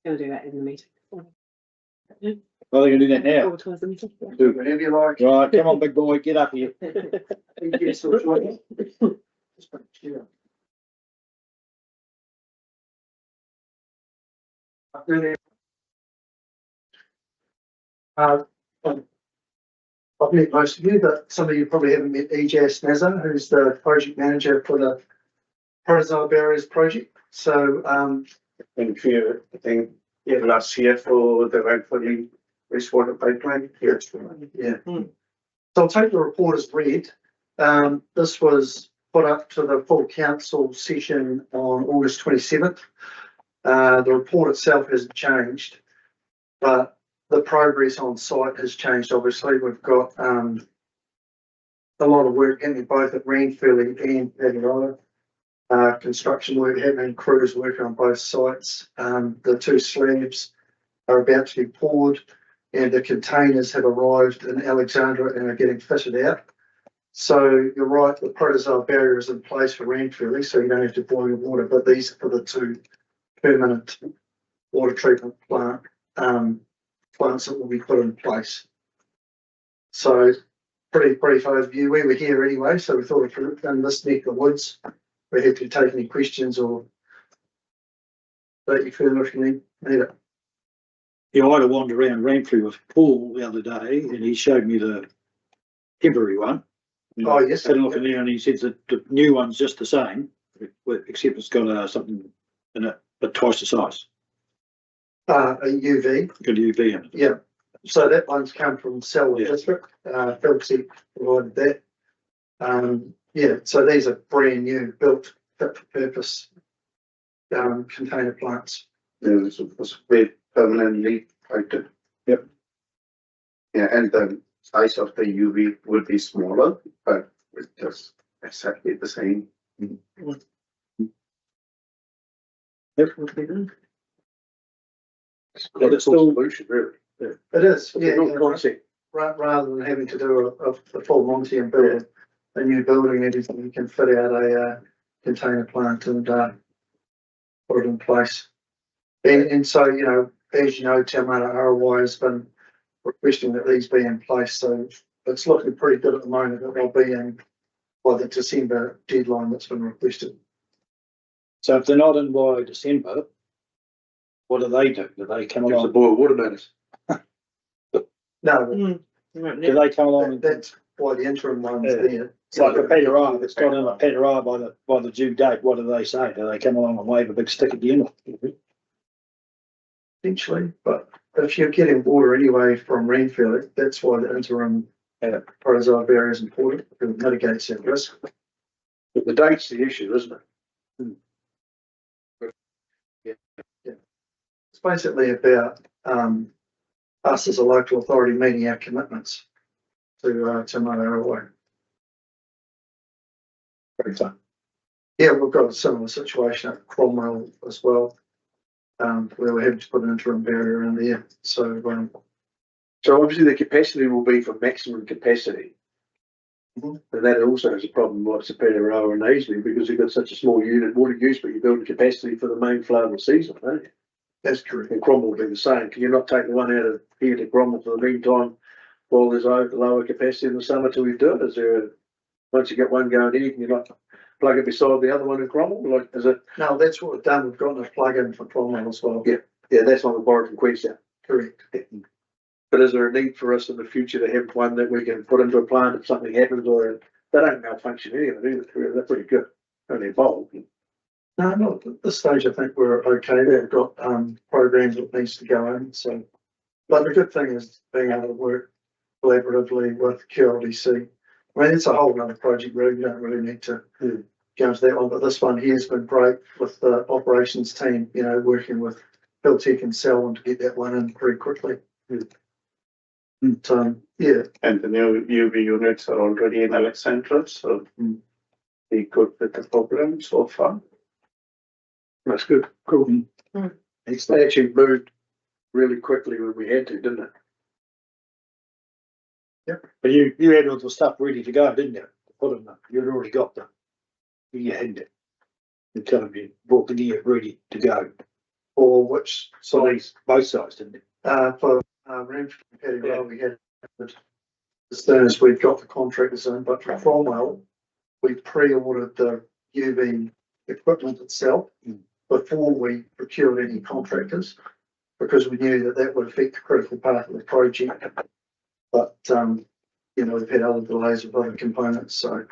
He'll do that in the meeting. are they gonna do that now? Or towards the meeting. Do whatever you like. Right, come on, big boy, get up here. Yes, or try. I've met most of you, but some of you probably haven't met EJ Snazza, who's the project manager for the Protozoa Barriers project. So, Thank you, I think, last year for the Redford wastewater pipeline. yeah. So I'll take the report as read. This was put up to the full council session on August 27th. The report itself hasn't changed, but the progress on site has changed. Obviously, we've got a lot of work happening both at Ranfurly and Maniototo. Construction work happening, crews working on both sites. The two slabs are about to be poured, and the containers have arrived in Alexandra and are getting fitted out. So you're right, the protozoa barrier is in place for Ranfurly, so you don't have to boil your water, but these are for the two permanent water treatment plants that will be put in place. So pretty brief overview. We were here anyway, so we thought we'd done this neck of the woods. We're happy to take any questions or that you feel if you need it. Yeah, I had a wander around Ranfurly with Paul the other day, and he showed me the temporary one. Oh, yes. Had a look in there, and he says that the new one's just the same, except it's got something in it, but twice the size. A UV. Got a UV in it. Yeah. So that one's come from Selwyn Yeah. District. Philipsy provided that. Yeah, so these are brand new, built, fit for purpose container plants. Yeah, this was very permanently coated. Yep. Yeah, and the size of the UV would be smaller, but it's just exactly the same. Yep. But it's still, Solution, really. It is, yeah. Good concept. Rather than having to do a full Monty and build a new building and everything, you can fit out a container plant and put it in place. And so, you know, as you know, Taumata ROI has been requesting that these be in place, so it's looking pretty good at the moment that they'll be in by the December deadline that's been requested. so if they're not in by December, what do they do? Do they come Gives a along? boil water notice. No, Do they come along? that's why the interim one's Yeah. there. It's like a Peterai, if it's not in a Peterai by the due date, what do they say? Do they come along and wave a big stick at the end? Potentially, but if you're getting water anyway from Ranfurly, that's why the interim protozoa barrier is important, because it mitigates that risk. But the date's the issue, isn't it? basically about, us as a local authority meeting our commitments to Maniototo. Very fun. Yeah, we've got a similar situation at Cromwell as well, where we have to put an interim barrier in there, so, So obviously the capacity will be for maximum capacity. And that also is a problem like Sapeta Roa and Aisley, because you've got such a small unit water use, but you build a capacity for the main flow of the season, don't you? that's correct. And Cromwell will be the same. Can you not take the one out of here to Cromwell for the meantime while there's lower capacity in the summer till we do it? Is there, once you get one going here, can you not plug it beside the other one in Cromwell? Like, is it? No, that's what we've done, we've got a plug-in for Cromwell as well. Yeah, that's one we borrowed from Queenstown. Correct. But is there a need for us in the future to have one that we can put into a plant if something happens, or they don't malfunction any of it either? They're pretty good. Only evolved. No, not at this stage, I think we're okay, they've got, programs that needs to go in, so. But the good thing is being able to work collaboratively with QLDC. I mean, it's a whole nother project, really, you don't really need to go into that one, but this one here has been great with the operations team, you know, working with Hilltech and Selwyn to get that one in pretty quickly. And, yeah. And the new UV units are already in Alexandra, so be good with the problem so far. That's good. Cool. Excellent. They actually moved really quickly when we had to, didn't it? Yep. But you had all the stuff ready to go, didn't you? Put them, you'd already got them. You had it. You tell them you brought the gear ready to go. For which So side? these, both sides, didn't it? For, Ramsey and Paddy Row, we had, as soon as we've got the contractors in, but for Cromwell, we pre-ordered the UV equipment itself before we procured any contractors, because we knew that that would affect the critical part of the project. But, you know, we've had other delays with other components, so.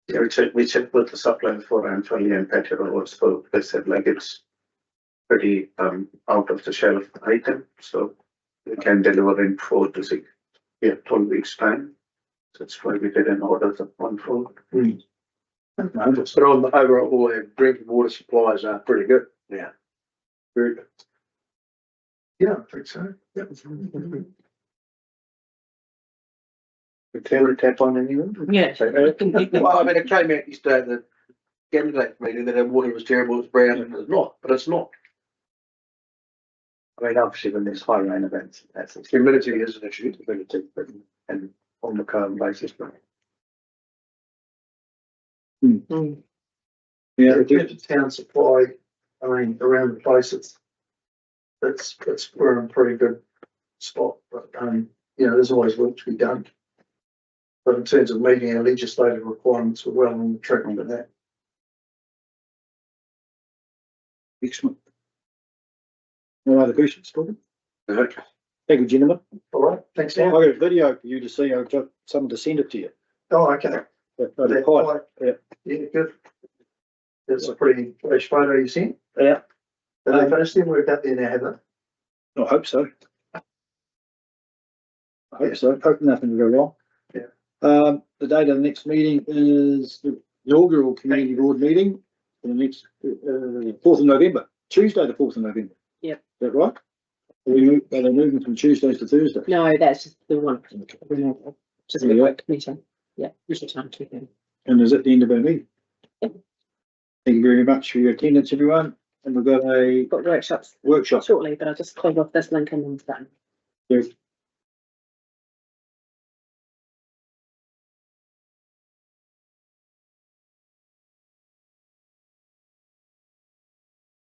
Yeah, we checked with the supplier for Anthony and Paddy Row, so they said like it's pretty out of the shelf item, so we can deliver in 4 to 6, 12 weeks time. That's why we did an order of 1 for. But on the overall, all our drinking water supplies are pretty good. Yeah. Very good. Yeah, I think so. Yeah. The table tap on anyone? Yeah. Well, I mean, it came out yesterday at the candidate meeting that our water was terrible, it's brown, and it's not, but it's not. I mean, obviously when there's high rain events, that's it. Humidity is an issue. Humidity, but and on the current basis, but. Yeah, In terms of town supply, I mean, around the place, we're in a pretty good spot, but, you know, there's always work to be done. But in terms of meeting our legislative requirements, we're well on the track with that. excellent. No other questions, Gordon? Okay. Thank you, gentlemen. All right, thanks, I've Dan. got a video for you to see. I've got someone to send it to you. Oh, okay. They're quite, yeah. Yeah, good. It's a pretty fresh photo you sent. Yeah. Have they finished their work up there now, have they? I hope so. I hope so. Hope nothing will go wrong. Yeah. The date of the next meeting is the inaugural community board meeting for the next, 4th of November, Tuesday, the 4th of November. Yep. Is that right? Are they moving from Tuesdays to Thursdays? No, that's just the one. Just a Yeah. quick meeting. Yeah, usually time to them. And is at the end of our meeting? Yep. Thank you very much for your attendance, everyone. And we've got a Got workshops workshop. shortly, but I'll just close off this link and then it's done. There's